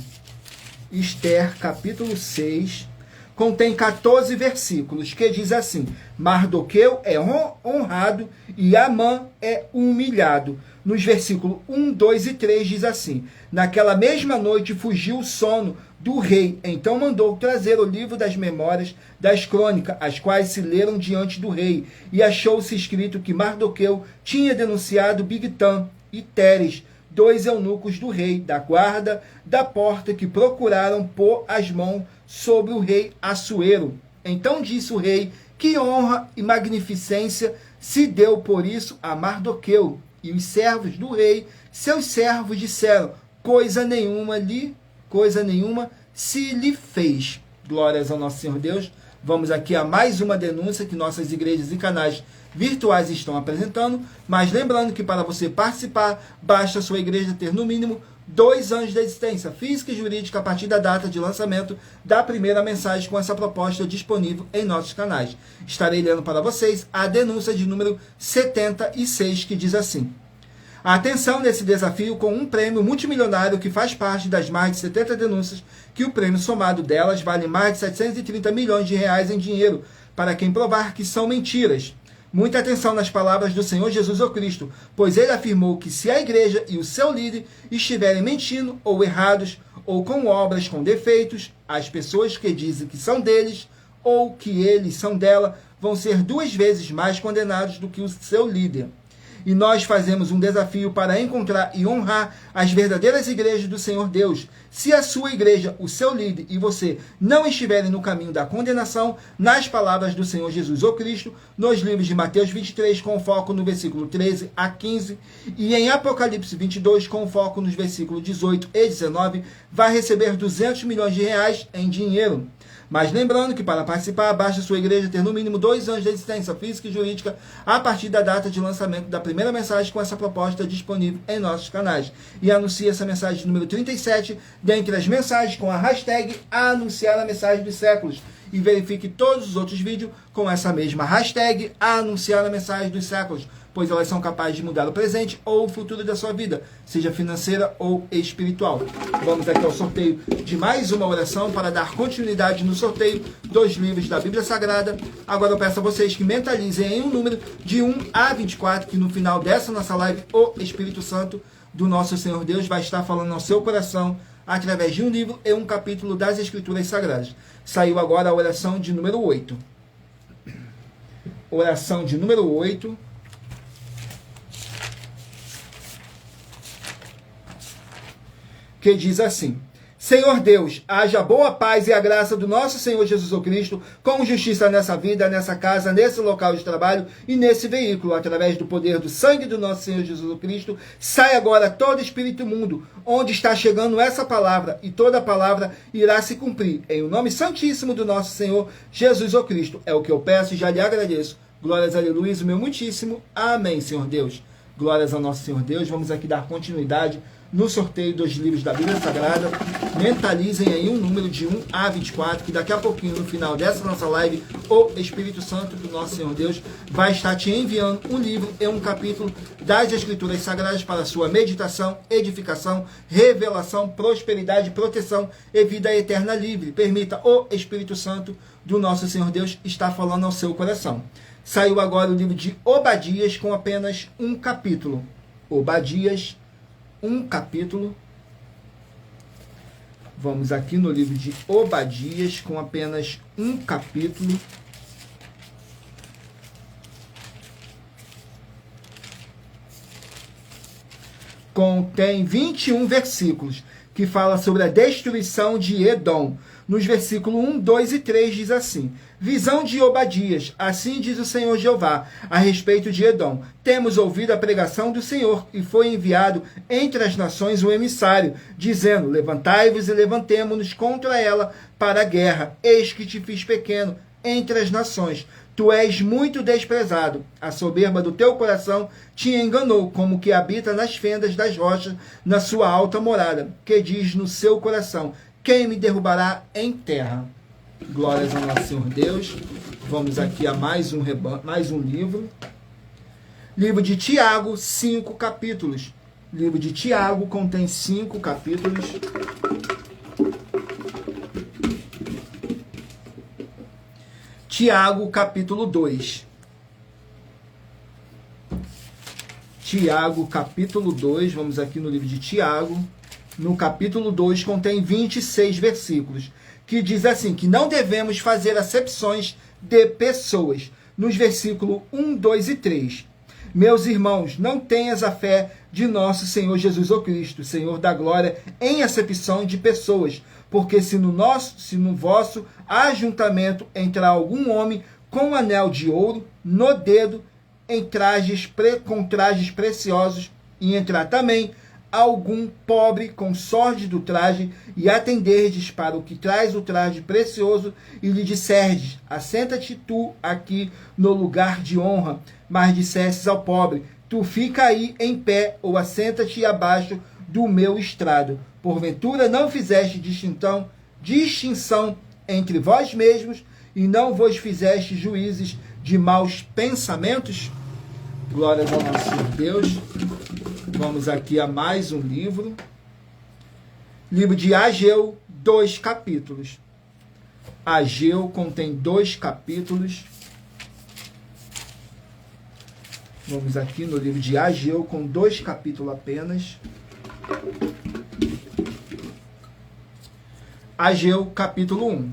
Esther, capítulo 6, contém 14 versículos, que diz assim, Mardoqueu é honrado e Amã é humilhado. Nos versículos 1, 2 e 3 diz assim, naquela mesma noite fugiu o sono do rei, então mandou trazer o livro das memórias das crônicas, as quais se leram diante do rei, e achou-se escrito que Mardoqueu tinha denunciado Bigtã e Teres, 2 eunucos do rei, da guarda da porta, que procuraram pôr as mãos sobre o rei Assuero. Então disse o rei, que honra e magnificência se deu por isso a Mardoqueu. E os servos do rei, seus servos, disseram, coisa nenhuma se lhe fez. Glórias ao nosso Senhor Deus. Vamos aqui a mais uma denúncia que nossas igrejas e canais virtuais estão apresentando, mas lembrando que para você participar, basta a sua igreja ter no mínimo 2 anos de existência física e jurídica a partir da data de lançamento da primeira mensagem com essa proposta disponível em nossos canais. Estarei lendo para vocês a denúncia de número 76, que diz assim, atenção nesse desafio com um prêmio multimilionário que faz parte das mais de 70 denúncias, que o prêmio somado delas vale mais de 730 milhões de reais em dinheiro, para quem provar que são mentiras. Muita atenção nas palavras do Senhor Jesus Cristo, pois ele afirmou que se a igreja e o seu líder estiverem mentindo ou errados, ou com obras com defeitos, as pessoas que dizem que são deles, ou que eles são dela, vão ser 2 vezes mais condenados do que o seu líder. E nós fazemos um desafio para encontrar e honrar as verdadeiras igrejas do Senhor Deus. Se a sua igreja, o seu líder e você não estiverem no caminho da condenação, nas palavras do Senhor Jesus ou Cristo, nos livros de Mateus 23, com foco no versículo 13 a 15, e em Apocalipse 22, com foco nos versículos 18 e 19, vai receber 200 milhões de reais em dinheiro. Mas lembrando que para participar, basta sua igreja ter no mínimo 2 anos de existência física e jurídica a partir da data de lançamento da primeira mensagem com essa proposta disponível em nossos canais. E anuncie essa mensagem número 37 dentre as mensagens com a hashtag Anunciar a Mensagem dos Séculos. E verifique todos os outros vídeos com essa mesma hashtag Anunciar a Mensagem dos Séculos, pois elas são capazes de mudar o presente ou o futuro da sua vida, seja financeira ou espiritual. Vamos aqui ao sorteio de mais uma oração para dar continuidade no sorteio dos livros da Bíblia Sagrada. Agora eu peço a vocês que mentalizem em um número de 1 a 24, que no final dessa nossa live, o Espírito Santo do nosso Senhor Deus vai estar falando ao seu coração através de um livro e um capítulo das Escrituras Sagradas. Saiu agora a oração de número 8. Oração de número 8. Que diz assim: Senhor Deus, haja boa paz e a graça do nosso Senhor Jesus Cristo, com justiça nessa vida, nessa casa, nesse local de trabalho e nesse veículo, através do poder do sangue do nosso Senhor Jesus Cristo. Sai agora todo espírito imundo, onde está chegando essa palavra, e toda palavra irá se cumprir. Em o nome santíssimo do nosso Senhor Jesus Cristo. É o que eu peço e já lhe agradeço. Glórias, aleluia, o meu muitíssimo. Amém, Senhor Deus. Glórias ao nosso Senhor Deus. Vamos aqui dar continuidade no sorteio dos livros da Bíblia Sagrada. Mentalizem aí um número de 1 a 24, que daqui a pouquinho, no final dessa nossa live, o Espírito Santo do nosso Senhor Deus vai estar te enviando um livro e um capítulo das Escrituras Sagradas para sua meditação, edificação, revelação, prosperidade, proteção e vida eterna livre. Permita o Espírito Santo do nosso Senhor Deus estar falando ao seu coração. Saiu agora o livro de Obadias com apenas um capítulo. Obadias, um capítulo. Vamos aqui no livro de Obadias com apenas um capítulo. Contém 21 versículos, que fala sobre a destruição de Edom. Nos versículos 1, 2 e 3 diz assim: Visão de Obadias, assim diz o Senhor Jeová, a respeito de Edom. Temos ouvido a pregação do Senhor, e foi enviado entre as nações um emissário, dizendo: Levantai-vos e levantemo-nos contra ela para a guerra. Eis que te fiz pequeno entre as nações. Tu és muito desprezado. A soberba do teu coração te enganou, como que habita nas fendas das rochas, na sua alta morada, que diz no seu coração: quem me derrubará em terra? Glórias ao nosso Senhor Deus. Vamos aqui a mais um livro. Livro de Tiago, 5 capítulos. Livro de Tiago contém 5 capítulos. Tiago, capítulo 2. Tiago, capítulo 2. Vamos aqui no livro de Tiago. No capítulo 2 contém 26 versículos, que diz assim, que não devemos fazer acepções de pessoas. Nos versículos 1, 2 e 3. Meus irmãos, não tenhas a fé de nosso Senhor Jesus Cristo, Senhor da glória, em acepção de pessoas, porque se no vosso ajuntamento entrar algum homem com um anel de ouro no dedo, com trajes preciosos, e entrar também algum pobre com sorte do traje, e atenderdes para o que traz o traje precioso, e lhe disserdes: assenta-te tu aqui no lugar de honra, mas dissestes ao pobre: tu fica aí em pé, ou assenta-te abaixo do meu estrado. Porventura não fizeste distinção entre vós mesmos, e não vos fizeste juízes de maus pensamentos? Glórias ao nosso Senhor Deus. Vamos aqui a mais um livro. Livro de Ageu, 2 capítulos. Ageu contém 2 capítulos. Vamos aqui no livro de Ageu com 2 capítulos apenas. Ageu, capítulo 1.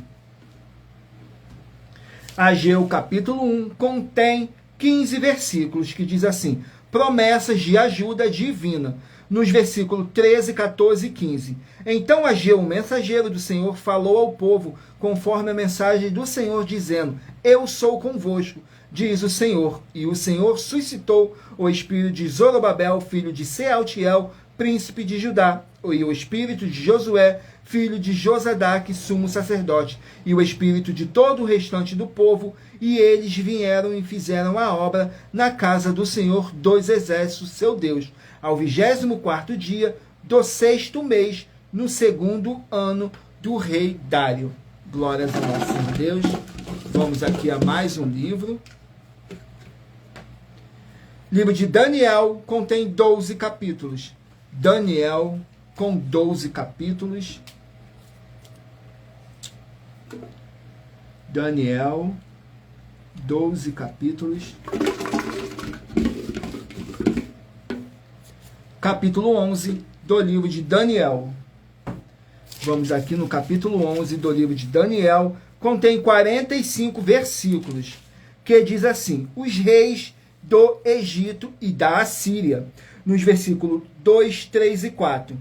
Ageu, capítulo 1, contém 15 versículos, que diz assim: promessas de ajuda divina. Nos versículos 13, 14 e 15. Então Ageu, o mensageiro do Senhor, falou ao povo conforme a mensagem do Senhor, dizendo: eu sou convosco, diz o Senhor. E o Senhor suscitou o espírito de Zorobabel, filho de Sealtiel, príncipe de Judá, e o espírito de Josué, filho de Josadaque, sumo sacerdote, e o espírito de todo o restante do povo, e eles vieram e fizeram a obra na casa do Senhor dos Exércitos, seu Deus, ao 24º dia do 6º mês, no 2º ano do rei Dário. Glórias a nosso Senhor Deus. Vamos aqui a mais um livro. Livro de Daniel contém 12 capítulos. Daniel com 12 capítulos. Daniel, 12 capítulos. Capítulo 11 do livro de Daniel. Vamos aqui no capítulo 11 do livro de Daniel. Contém 45 versículos, que diz assim: os reis do Egito e da Assíria, nos versículos 2, 3 e 4.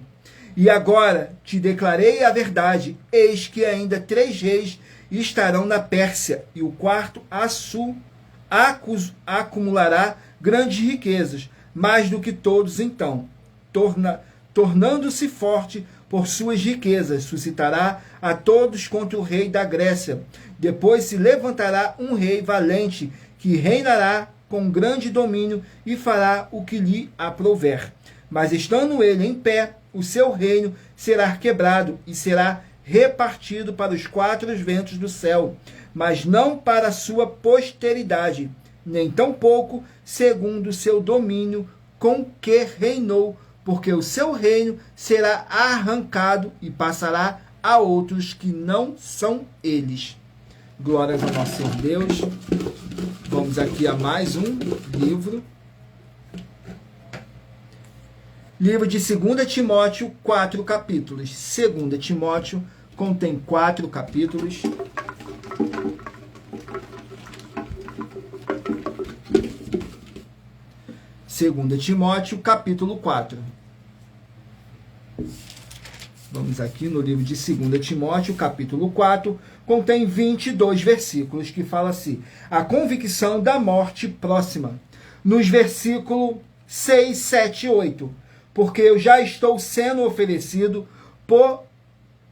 E agora te declarei a verdade, eis que ainda 3 reis estarão na Pérsia, e o quarto acumulará grandes riquezas, mais do que todos então, tornando-se forte por suas riquezas, suscitará a todos contra o rei da Grécia. Depois se levantará um rei valente, que reinará com grande domínio e fará o que lhe aprouver. Mas estando ele em pé, o seu reino será quebrado e será repartido para os 4 ventos do céu, mas não para a sua posteridade, nem tampouco segundo o seu domínio com que reinou, porque o seu reino será arrancado e passará a outros que não são eles. Glórias ao nosso Senhor Deus. Vamos aqui a mais um livro. Livro de 2 Timóteo, 4 capítulos. 2 Timóteo contém 4 capítulos. Segunda Timóteo, capítulo 4. Vamos aqui no livro de 2 Timóteo, capítulo 4, contém 22 versículos, que fala assim: a convicção da morte próxima. Nos versículos 6, 7 e 8. Porque eu já estou sendo oferecido por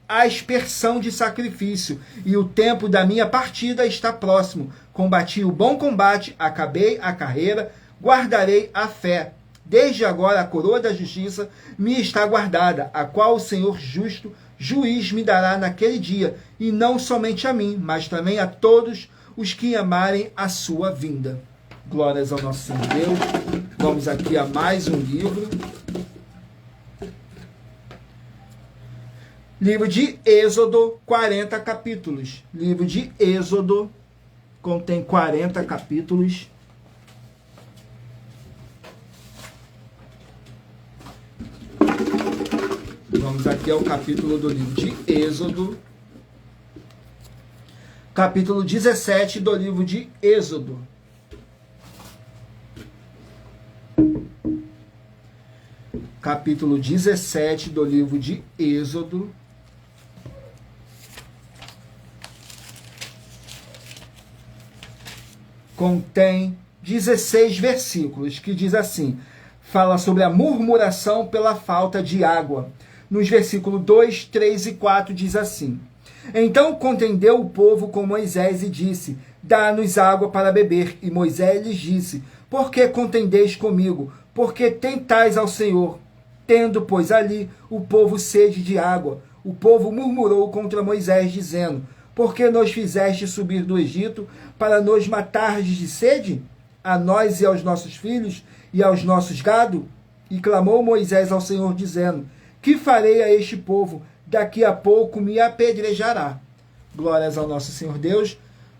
aspersão de sacrifício, e o tempo da minha partida está próximo. Combati o bom combate, acabei a carreira, guardarei a fé. Desde agora a coroa da justiça me está guardada, a qual o Senhor justo, juiz, me dará naquele dia, e não somente a mim, mas também a todos os que amarem a sua vinda. Glórias ao nosso Senhor Deus. Vamos aqui a mais um livro. Livro de Êxodo, 40 capítulos. Livro de Êxodo contém 40 capítulos. Vamos aqui ao capítulo do livro de Êxodo. Capítulo 17 do livro de Êxodo. Capítulo 17 do livro de Êxodo. Contém 16 versículos, que diz assim, fala sobre a murmuração pela falta de água. Nos versículos 2, 3 e 4 diz assim: então contendeu o povo com Moisés e disse: dá-nos água para beber. E Moisés lhes disse: por que contendeis comigo? Porque tentais ao Senhor. Tendo, pois, ali o povo sede de água, o povo murmurou contra Moisés, dizendo: por que nos fizeste subir do Egito para nos matardes de sede? A nós e aos nossos filhos e aos nossos gado? E clamou Moisés ao Senhor, dizendo: que farei a este povo? Daqui a pouco me apedrejará. Glórias ao nosso Senhor Deus.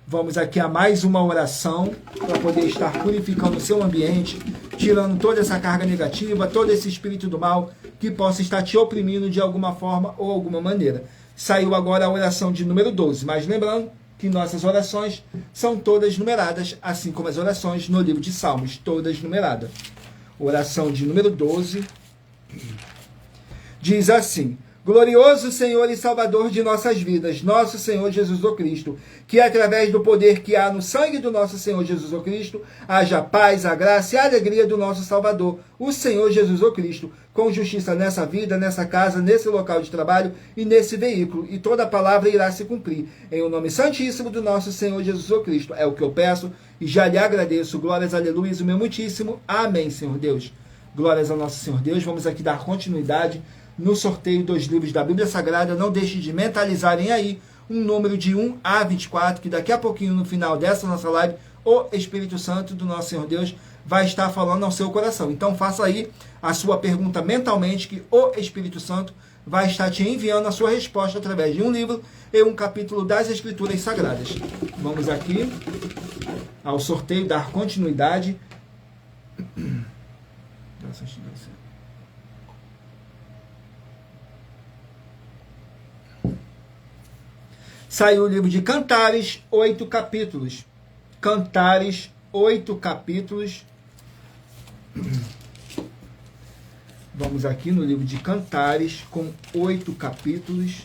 Vamos aqui a mais uma oração para poder estar purificando o seu ambiente, tirando toda essa carga negativa, todo esse espírito do mal que possa estar te oprimindo de alguma forma ou alguma maneira. Saiu agora a oração de número 12, mas lembrando que nossas orações são todas numeradas, assim como as orações no livro de Salmos, todas numeradas. Oração de número 12 diz assim: Glorioso Senhor e Salvador de nossas vidas, nosso Senhor Jesus Cristo, que através do poder que há no sangue do nosso Senhor Jesus Cristo, haja a paz, a graça e a alegria do nosso Salvador, o Senhor Jesus Cristo, com justiça nessa vida, nessa casa, nesse local de trabalho e nesse veículo, e toda a palavra irá se cumprir. Em o nome santíssimo do nosso Senhor Jesus Cristo, é o que eu peço e já lhe agradeço. Glórias, aleluia, o meu muitíssimo. Amém, Senhor Deus. Glórias ao nosso Senhor Deus. Vamos aqui dar continuidade no sorteio dos livros da Bíblia Sagrada. Não deixe de mentalizarem aí um número de 1 a 24, que daqui a pouquinho, no final dessa nossa live, o Espírito Santo do nosso Senhor Deus vai estar falando ao seu coração. Então faça aí a sua pergunta mentalmente, que o Espírito Santo vai estar te enviando a sua resposta através de um livro e um capítulo das Escrituras Sagradas. Vamos aqui ao sorteio, dar continuidade. Saiu o livro de Cantares, 8 capítulos. Cantares, 8 capítulos. Vamos aqui no livro de Cantares, com 8 capítulos.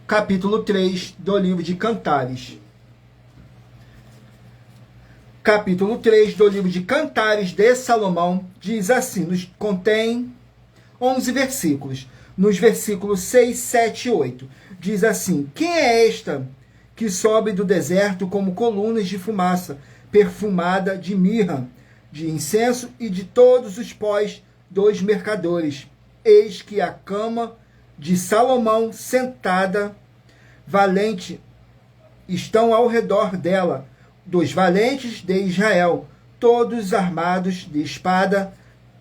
Capítulo 3 do livro de Cantares. Capítulo 3 do livro de Cantares de Salomão diz assim, contém 11 versículos. Nos versículos 6, 7 e 8, diz assim: quem é esta que sobe do deserto como colunas de fumaça, perfumada de mirra, de incenso e de todos os pós dos mercadores? Eis que a cama de Salomão sentada, valente, estão ao redor dela, dos valentes de Israel, todos armados de espada,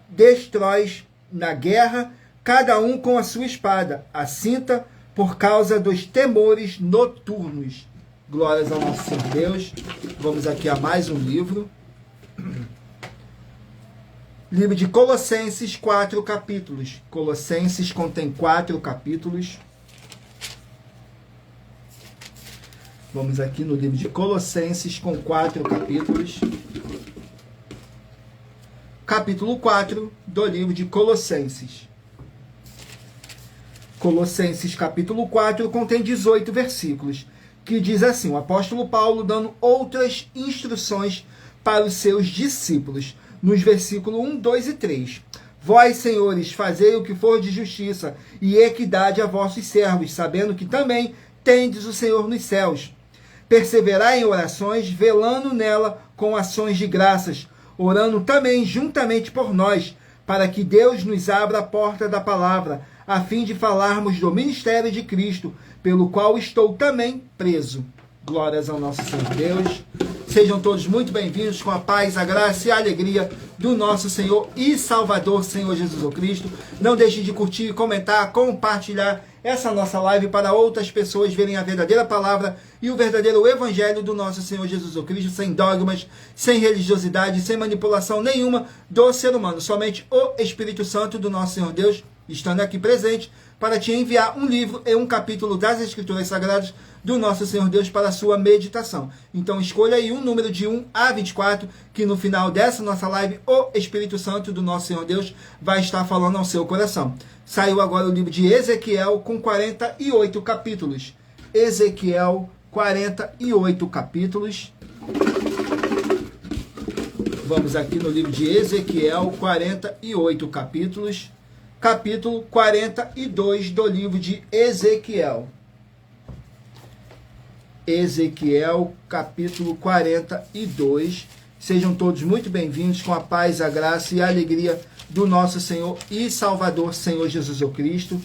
destróis na guerra, cada um com a sua espada, a cinta, por causa dos temores noturnos. Glórias ao nosso Senhor Deus. Vamos aqui a mais um livro. Livro de Colossenses, 4 capítulos. Colossenses contém 4 capítulos. Vamos aqui no livro de Colossenses com 4 capítulos. Capítulo 4 do livro de Colossenses. Colossenses capítulo 4 contém 18 versículos, que diz assim, o apóstolo Paulo dando outras instruções para os seus discípulos, nos versículos 1, 2 e 3. Vós, senhores, fazei o que for de justiça e equidade a vossos servos, sabendo que também tendes o Senhor nos céus. Perseverai em orações, velando nela com ações de graças, orando também juntamente por nós, para que Deus nos abra a porta da palavra, a fim de falarmos do ministério de Cristo, pelo qual estou também preso. Glórias ao nosso Senhor Deus. Sejam todos muito bem-vindos com a paz, a graça e a alegria do nosso Senhor e Salvador, Senhor Jesus Cristo. Não deixe de curtir, comentar, compartilhar essa nossa live para outras pessoas verem a verdadeira palavra e o verdadeiro evangelho do nosso Senhor Jesus Cristo, sem dogmas, sem religiosidade, sem manipulação nenhuma do ser humano. Somente o Espírito Santo do nosso Senhor Deus estando aqui presente para te enviar um livro e um capítulo das Escrituras Sagradas do nosso Senhor Deus para a sua meditação. Então escolha aí um número de 1 a 24, que no final dessa nossa live, o Espírito Santo do nosso Senhor Deus vai estar falando ao seu coração. Saiu agora o livro de Ezequiel com 48 capítulos. Ezequiel, 48 capítulos. Vamos aqui no livro de Ezequiel, 48 capítulos. Capítulo 42 do livro de Ezequiel. Ezequiel, capítulo 42. Sejam todos muito bem-vindos com a paz, a graça e a alegria do nosso Senhor e Salvador, Senhor Jesus Cristo.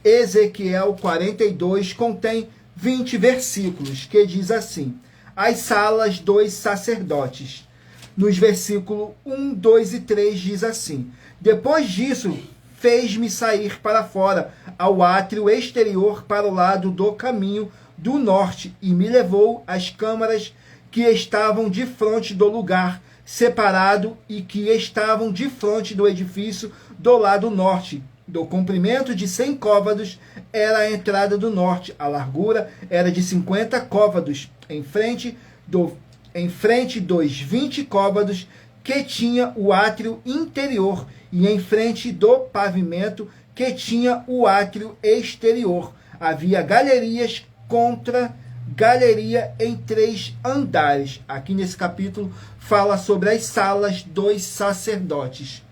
Ezequiel 42 contém 20 versículos, que diz assim: as salas dos sacerdotes. Nos versículos 1, 2 e 3 diz assim: depois disso, fez-me sair para fora, ao átrio exterior, para o lado do caminho do norte, e me levou às câmaras que estavam de frente do lugar separado e que estavam de frente do edifício do lado norte. Do comprimento de 100 côvados era a entrada do norte, a largura era de 50 côvados, em frente do em frente dos 20 côvados que tinha o átrio interior, e em frente do pavimento que tinha o átrio exterior. Havia galerias contra galeria em 3 andares. Aqui nesse capítulo fala sobre as salas dos sacerdotes.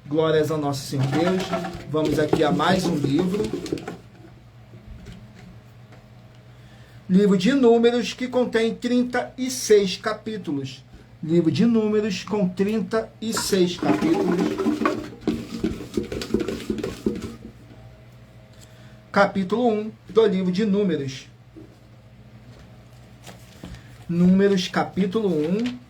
Glórias ao nosso Senhor Deus. Vamos aqui a mais um livro. Livro de Números, que contém 36 capítulos. Livro de Números com 36 capítulos. Capítulo 1 do livro de Números. Números, capítulo 1.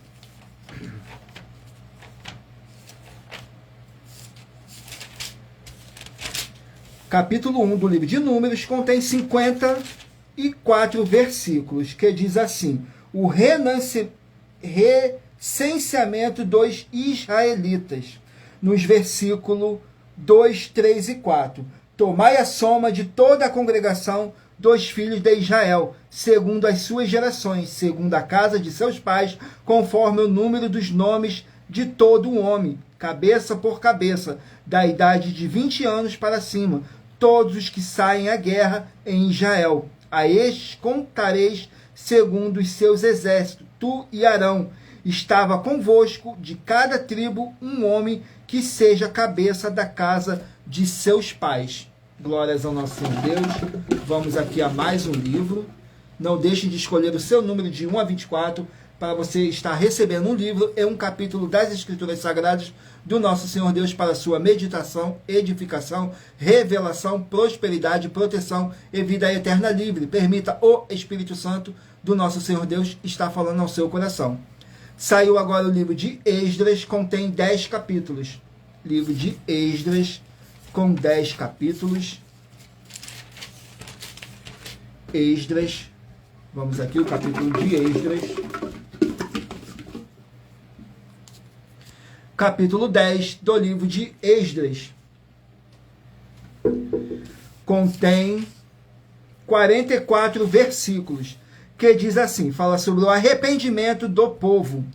Capítulo 1 do livro de Números contém 54 versículos, que diz assim: o recenseamento dos israelitas, nos versículos 2, 3 e 4. Tomai a soma de toda a congregação dos filhos de Israel, segundo as suas gerações, segundo a casa de seus pais, conforme o número dos nomes de todo o homem, cabeça por cabeça, da idade de 20 anos para cima, todos os que saem à guerra em Israel. A estes contareis segundo os seus exércitos. Tu e Arão estava convosco de cada tribo um homem que seja cabeça da casa de seus pais. Glórias ao nosso Senhor Deus. Vamos aqui a mais um livro. Não deixe de escolher o seu número de 1 a 24 para você estar recebendo um livro e um capítulo das Escrituras Sagradas do nosso Senhor Deus para sua meditação, edificação, revelação, prosperidade, proteção e vida eterna livre. Permita o Espírito Santo do nosso Senhor Deus estar falando ao seu coração. Saiu agora o livro de Esdras, contém 10 capítulos. Livro de Esdras, com 10 capítulos. Esdras, vamos aqui o capítulo de Esdras. Capítulo 10 do livro de Esdras. Contém 44 versículos, que diz assim, fala sobre o arrependimento do povo,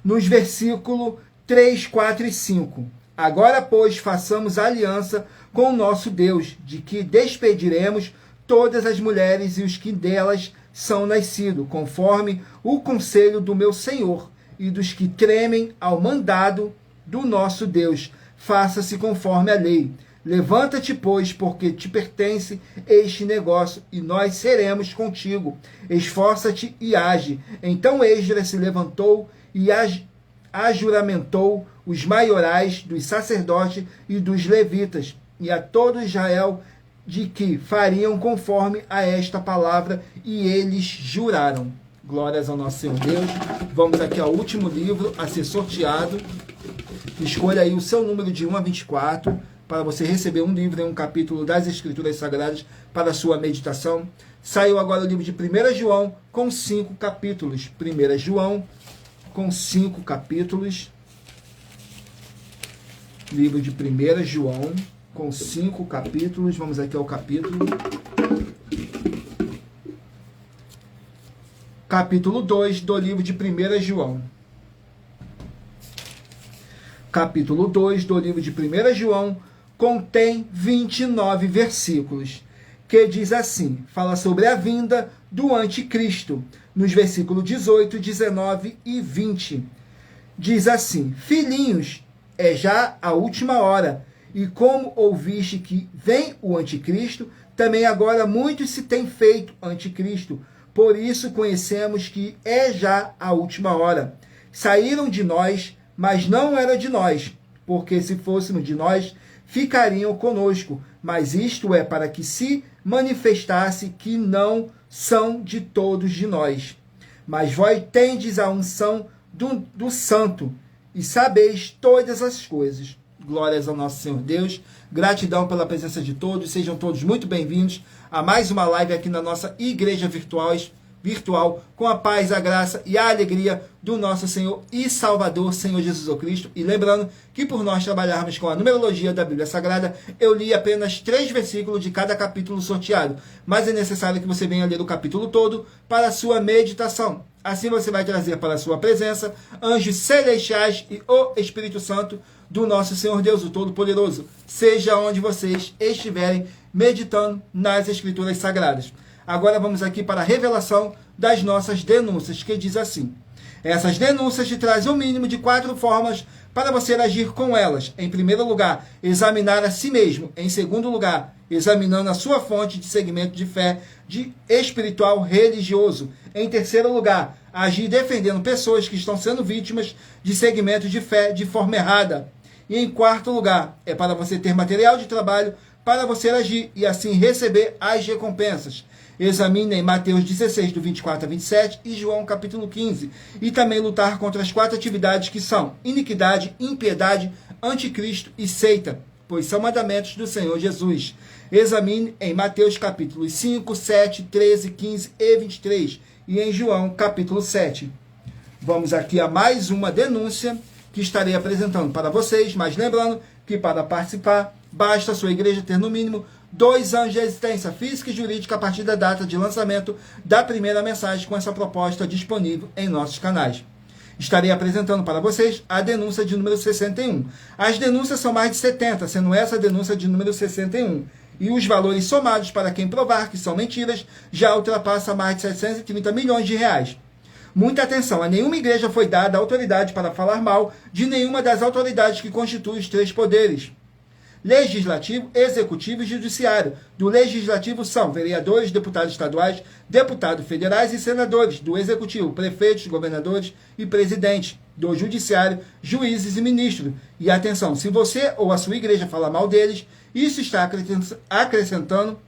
nos versículos 3, 4 e 5. Agora, pois, façamos aliança com o nosso Deus, de que despediremos todas as mulheres e os que delas são nascidos, conforme o conselho do meu Senhor, e dos que tremem ao mandado do nosso Deus. Faça-se conforme a lei. Levanta-te, pois, porque te pertence este negócio, e nós seremos contigo. Esforça-te e age. Então Esdras se levantou e ajuramentou os maiorais dos sacerdotes e dos levitas, e a todo Israel, de que fariam conforme a esta palavra, e eles juraram. Glórias ao nosso Senhor Deus. Vamos aqui ao último livro a ser sorteado. Escolha aí o seu número de 1 a 24 para você receber um livro e um capítulo das Escrituras Sagradas para a sua meditação. Saiu agora o livro de 1 João com 5 capítulos. 1 João com 5 capítulos. Livro de 1 João com 5 capítulos. Vamos aqui ao capítulo. Capítulo 2 do livro de 1 João. Capítulo 2 do livro de 1 João contém 29 versículos, que diz assim, fala sobre a vinda do anticristo, nos versículos 18, 19 e 20. Diz assim, filhinhos, é já a última hora, e como ouviste que vem o anticristo, também agora muitos se têm feito anticristo, por isso conhecemos que é já a última hora. Saíram de nós, mas não era de nós, porque se fôssemos de nós, ficariam conosco, mas isto é para que se manifestasse que não são de todos de nós. Mas vós tendes a unção do Santo, e sabeis todas as coisas. Glórias ao nosso Senhor Deus. Gratidão pela presença de todos. Sejam todos muito bem-vindos a mais uma live aqui na nossa Igreja Virtual virtual, com a paz, a graça e a alegria do nosso Senhor e Salvador, Senhor Jesus Cristo. E lembrando que por nós trabalharmos com a numerologia da Bíblia Sagrada, eu li apenas 3 versículos de cada capítulo sorteado, mas é necessário que você venha ler o capítulo todo para a sua meditação. Assim você vai trazer para a sua presença anjos celestiais e o Espírito Santo do nosso Senhor Deus, o Todo-Poderoso, seja onde vocês estiverem meditando nas Escrituras Sagradas. Agora vamos aqui para a revelação das nossas denúncias, que diz assim: essas denúncias te trazem um mínimo de 4 formas para você agir com elas. Em primeiro lugar, examinar a si mesmo. Em segundo lugar, examinando a sua fonte de segmento de fé de espiritual religioso. Em terceiro lugar, agir defendendo pessoas que estão sendo vítimas de segmento de fé de forma errada. E em quarto lugar, é para você ter material de trabalho para você agir e assim receber as recompensas. Examine em Mateus 16, do 24 a 27 e João capítulo 15. E também lutar contra as 4 atividades que são iniquidade, impiedade, anticristo e seita, pois são mandamentos do Senhor Jesus. Examine em Mateus capítulos 5, 7, 13, 15 e 23 e em João capítulo 7. Vamos aqui a mais uma denúncia que estarei apresentando para vocês, mas lembrando que para participar, basta a sua igreja ter no mínimo 2 anos de existência física e jurídica a partir da data de lançamento da primeira mensagem com essa proposta disponível em nossos canais. Estarei apresentando para vocês a denúncia de número 61. As denúncias são mais de 70, sendo essa a denúncia de número 61. E os valores somados para quem provar que são mentiras já ultrapassa mais de 730 milhões de reais. Muita atenção, a nenhuma igreja foi dada autoridade para falar mal de nenhuma das autoridades que constituem os 3 poderes: Legislativo, Executivo e Judiciário. Do Legislativo são vereadores, deputados estaduais, deputados federais e senadores. Do Executivo, prefeitos, governadores e presidentes. Do Judiciário, juízes e ministros. E atenção, se você ou a sua igreja falar mal deles, isso está acrescentando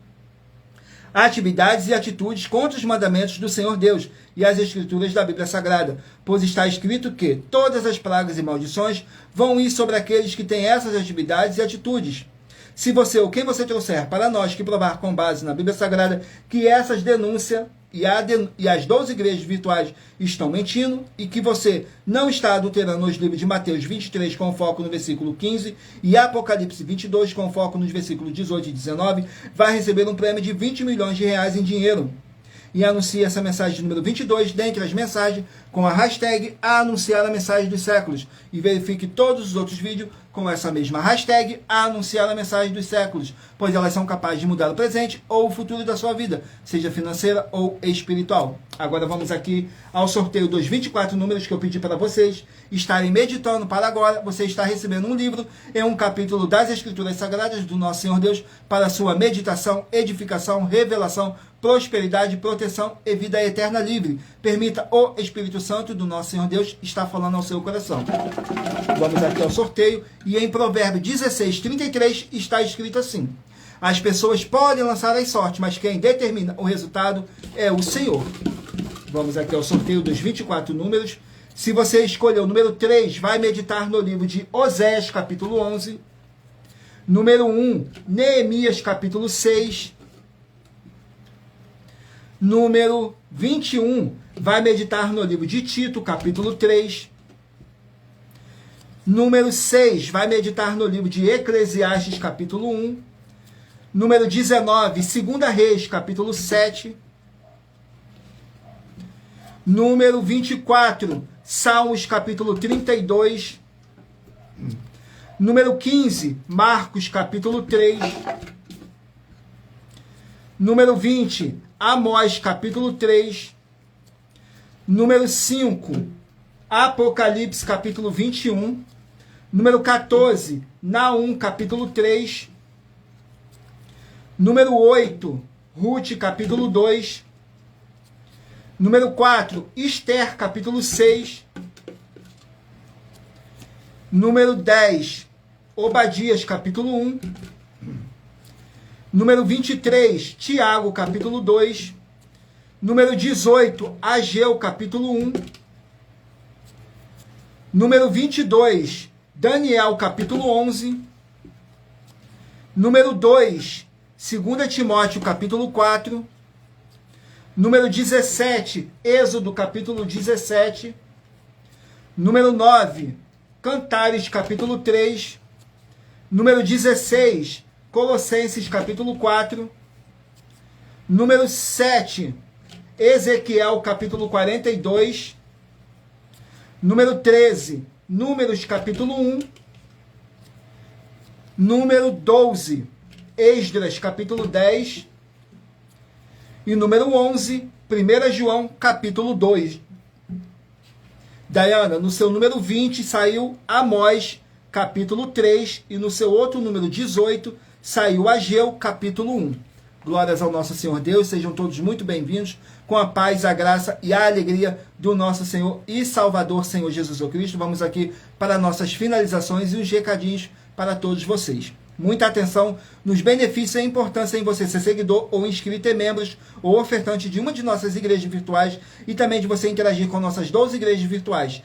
atividades e atitudes contra os mandamentos do Senhor Deus e as Escrituras da Bíblia Sagrada, pois está escrito que todas as pragas e maldições vão ir sobre aqueles que têm essas atividades e atitudes. Se você ou quem você trouxer para nós que provar com base na Bíblia Sagrada que essas denúncias e as 12 igrejas virtuais estão mentindo e que você não está adulterando os livros de Mateus 23 com foco no versículo 15 e Apocalipse 22 com foco nos versículos 18 e 19, vai receber um prêmio de 20 milhões de reais em dinheiro. E anuncie essa mensagem número 22 dentre as mensagens com a hashtag anunciar a mensagem dos séculos. E verifique todos os outros vídeos com essa mesma hashtag anunciar a mensagem dos séculos, pois elas são capazes de mudar o presente ou o futuro da sua vida, seja financeira ou espiritual. Agora vamos aqui ao sorteio dos 24 números que eu pedi para vocês estarem meditando para agora. Você está recebendo um livro em um capítulo das Escrituras Sagradas do nosso Senhor Deus para sua meditação, edificação, revelação, prosperidade, proteção e vida eterna livre. Permita o Espírito Santo do nosso Senhor Deus estar falando ao seu coração. Vamos aqui ao sorteio. E em Provérbios 16, 33 está escrito assim: as pessoas podem lançar as sortes, mas quem determina o resultado é o Senhor. Vamos aqui ao sorteio dos 24 números. Se você escolher o número 3, vai meditar no livro de Oséias, capítulo 11. Número 1, Neemias, capítulo 6. Número 21, vai meditar no livro de Tito, capítulo 3. Número 6, vai meditar no livro de Eclesiastes, capítulo 1. Número 19, 2 Reis, capítulo 7. Número 24, Salmos, capítulo 32. Número 15, Marcos, capítulo 3. Número 20, Amós, capítulo 3. Número 5, Apocalipse, capítulo 21. Número 14, Naum, capítulo 3. Número 8, Ruth, capítulo 2. Número 4, Esther, capítulo 6. Número 10, Obadias, capítulo 1. Número 23, Tiago, capítulo 2. Número 18, Ageu, capítulo 1. Número 22, Daniel, capítulo 11. Número 2, 2 Timóteo, capítulo 4. Número 17, Êxodo, capítulo 17. Número 9, Cantares, capítulo 3. Número 16, Colossenses, capítulo 4. Número 7, Ezequiel, capítulo 42. Número 13, Números, capítulo 1. Número 12, Esdras, capítulo 10. E número 11, 1 João, capítulo 2. Dayana, no seu número 20 saiu Amós, capítulo 3. E no seu outro número 18 saiu Ageu, capítulo 1. Glórias ao nosso Senhor Deus, sejam todos muito bem-vindos, com a paz, a graça e a alegria do nosso Senhor e Salvador, Senhor Jesus Cristo. Vamos aqui para nossas finalizações e os recadinhos para todos vocês. Muita atenção nos benefícios e a importância em você ser seguidor ou inscrito em membros ou ofertante de uma de nossas igrejas virtuais e também de você interagir com nossas 12 igrejas virtuais.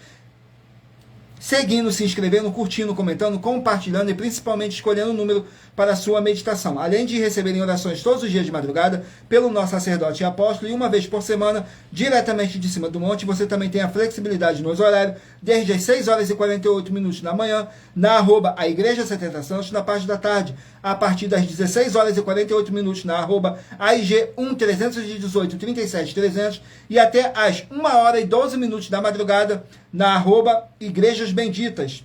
Seguindo, se inscrevendo, curtindo, comentando, compartilhando e principalmente escolhendo o número para a sua meditação. Além de receberem orações todos os dias de madrugada pelo nosso sacerdote e apóstolo e uma vez por semana, diretamente de cima do monte, você também tem a flexibilidade nos horários, desde as 6 horas e 48 minutos da manhã, na @ a Igreja 70 Santos, na parte da tarde, a partir das 16 horas e 48 minutos, na @ AIG 1318 37 300 e até às 1 hora e 12 minutos da madrugada, na @ Igrejas Benditas,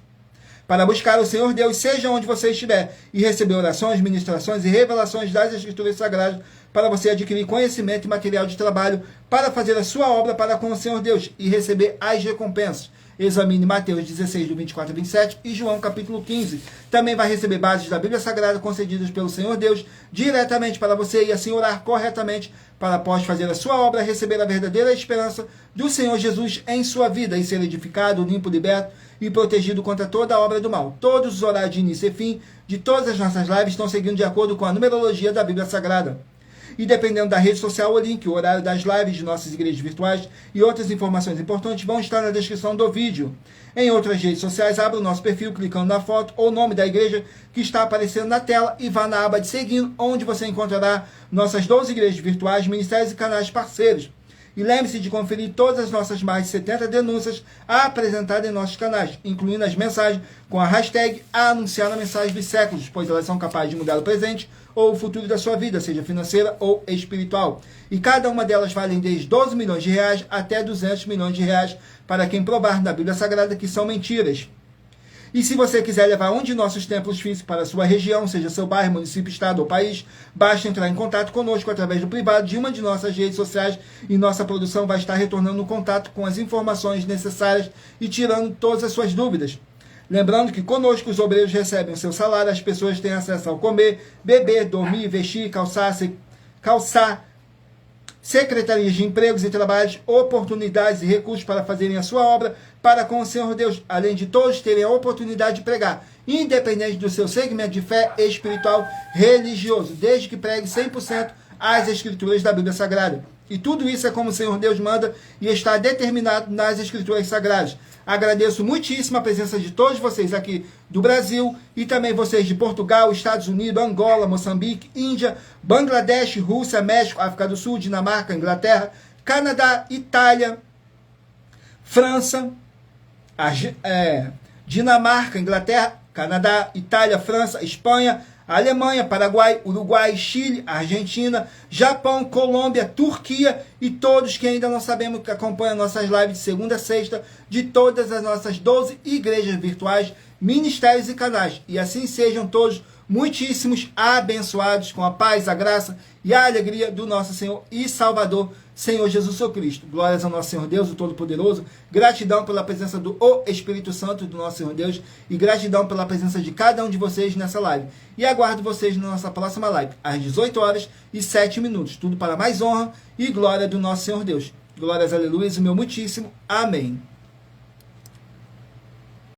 para buscar o Senhor Deus, seja onde você estiver, e receber orações, ministrações e revelações das Escrituras Sagradas, para você adquirir conhecimento e material de trabalho, para fazer a sua obra para com o Senhor Deus, e receber as recompensas. Examine Mateus 16, do 24 a 27 e João capítulo 15. Também vai receber bases da Bíblia Sagrada concedidas pelo Senhor Deus diretamente para você e assim orar corretamente para após fazer a sua obra, receber a verdadeira esperança do Senhor Jesus em sua vida e ser edificado, limpo, liberto e protegido contra toda a obra do mal. Todos os horários de início e fim de todas as nossas lives estão seguindo de acordo com a numerologia da Bíblia Sagrada. E dependendo da rede social, o link, o horário das lives de nossas igrejas virtuais e outras informações importantes vão estar na descrição do vídeo. Em outras redes sociais, abra o nosso perfil clicando na foto ou nome da igreja que está aparecendo na tela e vá na aba de seguindo, onde você encontrará nossas 12 igrejas virtuais, ministérios e canais parceiros. E lembre-se de conferir todas as nossas mais de 70 denúncias apresentadas em nossos canais, incluindo as mensagens com a hashtag a anunciar a mensagem dos séculos, pois elas são capazes de mudar o presente ou o futuro da sua vida, seja financeira ou espiritual. E cada uma delas vale desde 12 milhões de reais até 200 milhões de reais para quem provar na Bíblia Sagrada que são mentiras. E se você quiser levar um de nossos templos físicos para a sua região, seja seu bairro, município, estado ou país, basta entrar em contato conosco através do privado de uma de nossas redes sociais e nossa produção vai estar retornando o contato com as informações necessárias e tirando todas as suas dúvidas. Lembrando que conosco os obreiros recebem o seu salário, as pessoas têm acesso ao comer, beber, dormir, vestir, calçar, secretarias de empregos e trabalhos, oportunidades e recursos para fazerem a sua obra para com o Senhor Deus, além de todos terem a oportunidade de pregar, independente do seu segmento de fé espiritual religioso, desde que pregue 100% as Escrituras da Bíblia Sagrada. E tudo isso é como o Senhor Deus manda e está determinado nas Escrituras Sagradas. Agradeço muitíssimo a presença de todos vocês aqui do Brasil e também vocês de Portugal, Estados Unidos, Angola, Moçambique, Índia, Bangladesh, Rússia, México, África do Sul, Dinamarca, Inglaterra, Canadá, Itália, França, Dinamarca, Inglaterra, Canadá, Itália, França, Espanha, Alemanha, Paraguai, Uruguai, Chile, Argentina, Japão, Colômbia, Turquia e todos que ainda não sabemos que acompanham nossas lives de segunda a sexta de todas as nossas 12 igrejas virtuais, ministérios e canais. E assim sejam todos muitíssimos abençoados com a paz, a graça e a alegria do nosso Senhor e Salvador, Senhor Jesus Cristo. Glórias ao nosso Senhor Deus, o Todo-Poderoso. Gratidão pela presença do Espírito Santo do nosso Senhor Deus e gratidão pela presença de cada um de vocês nessa live. E aguardo vocês na nossa próxima live, às 18 horas e 7 minutos. Tudo para mais honra e glória do nosso Senhor Deus. Glórias, aleluia, e o meu muitíssimo amém.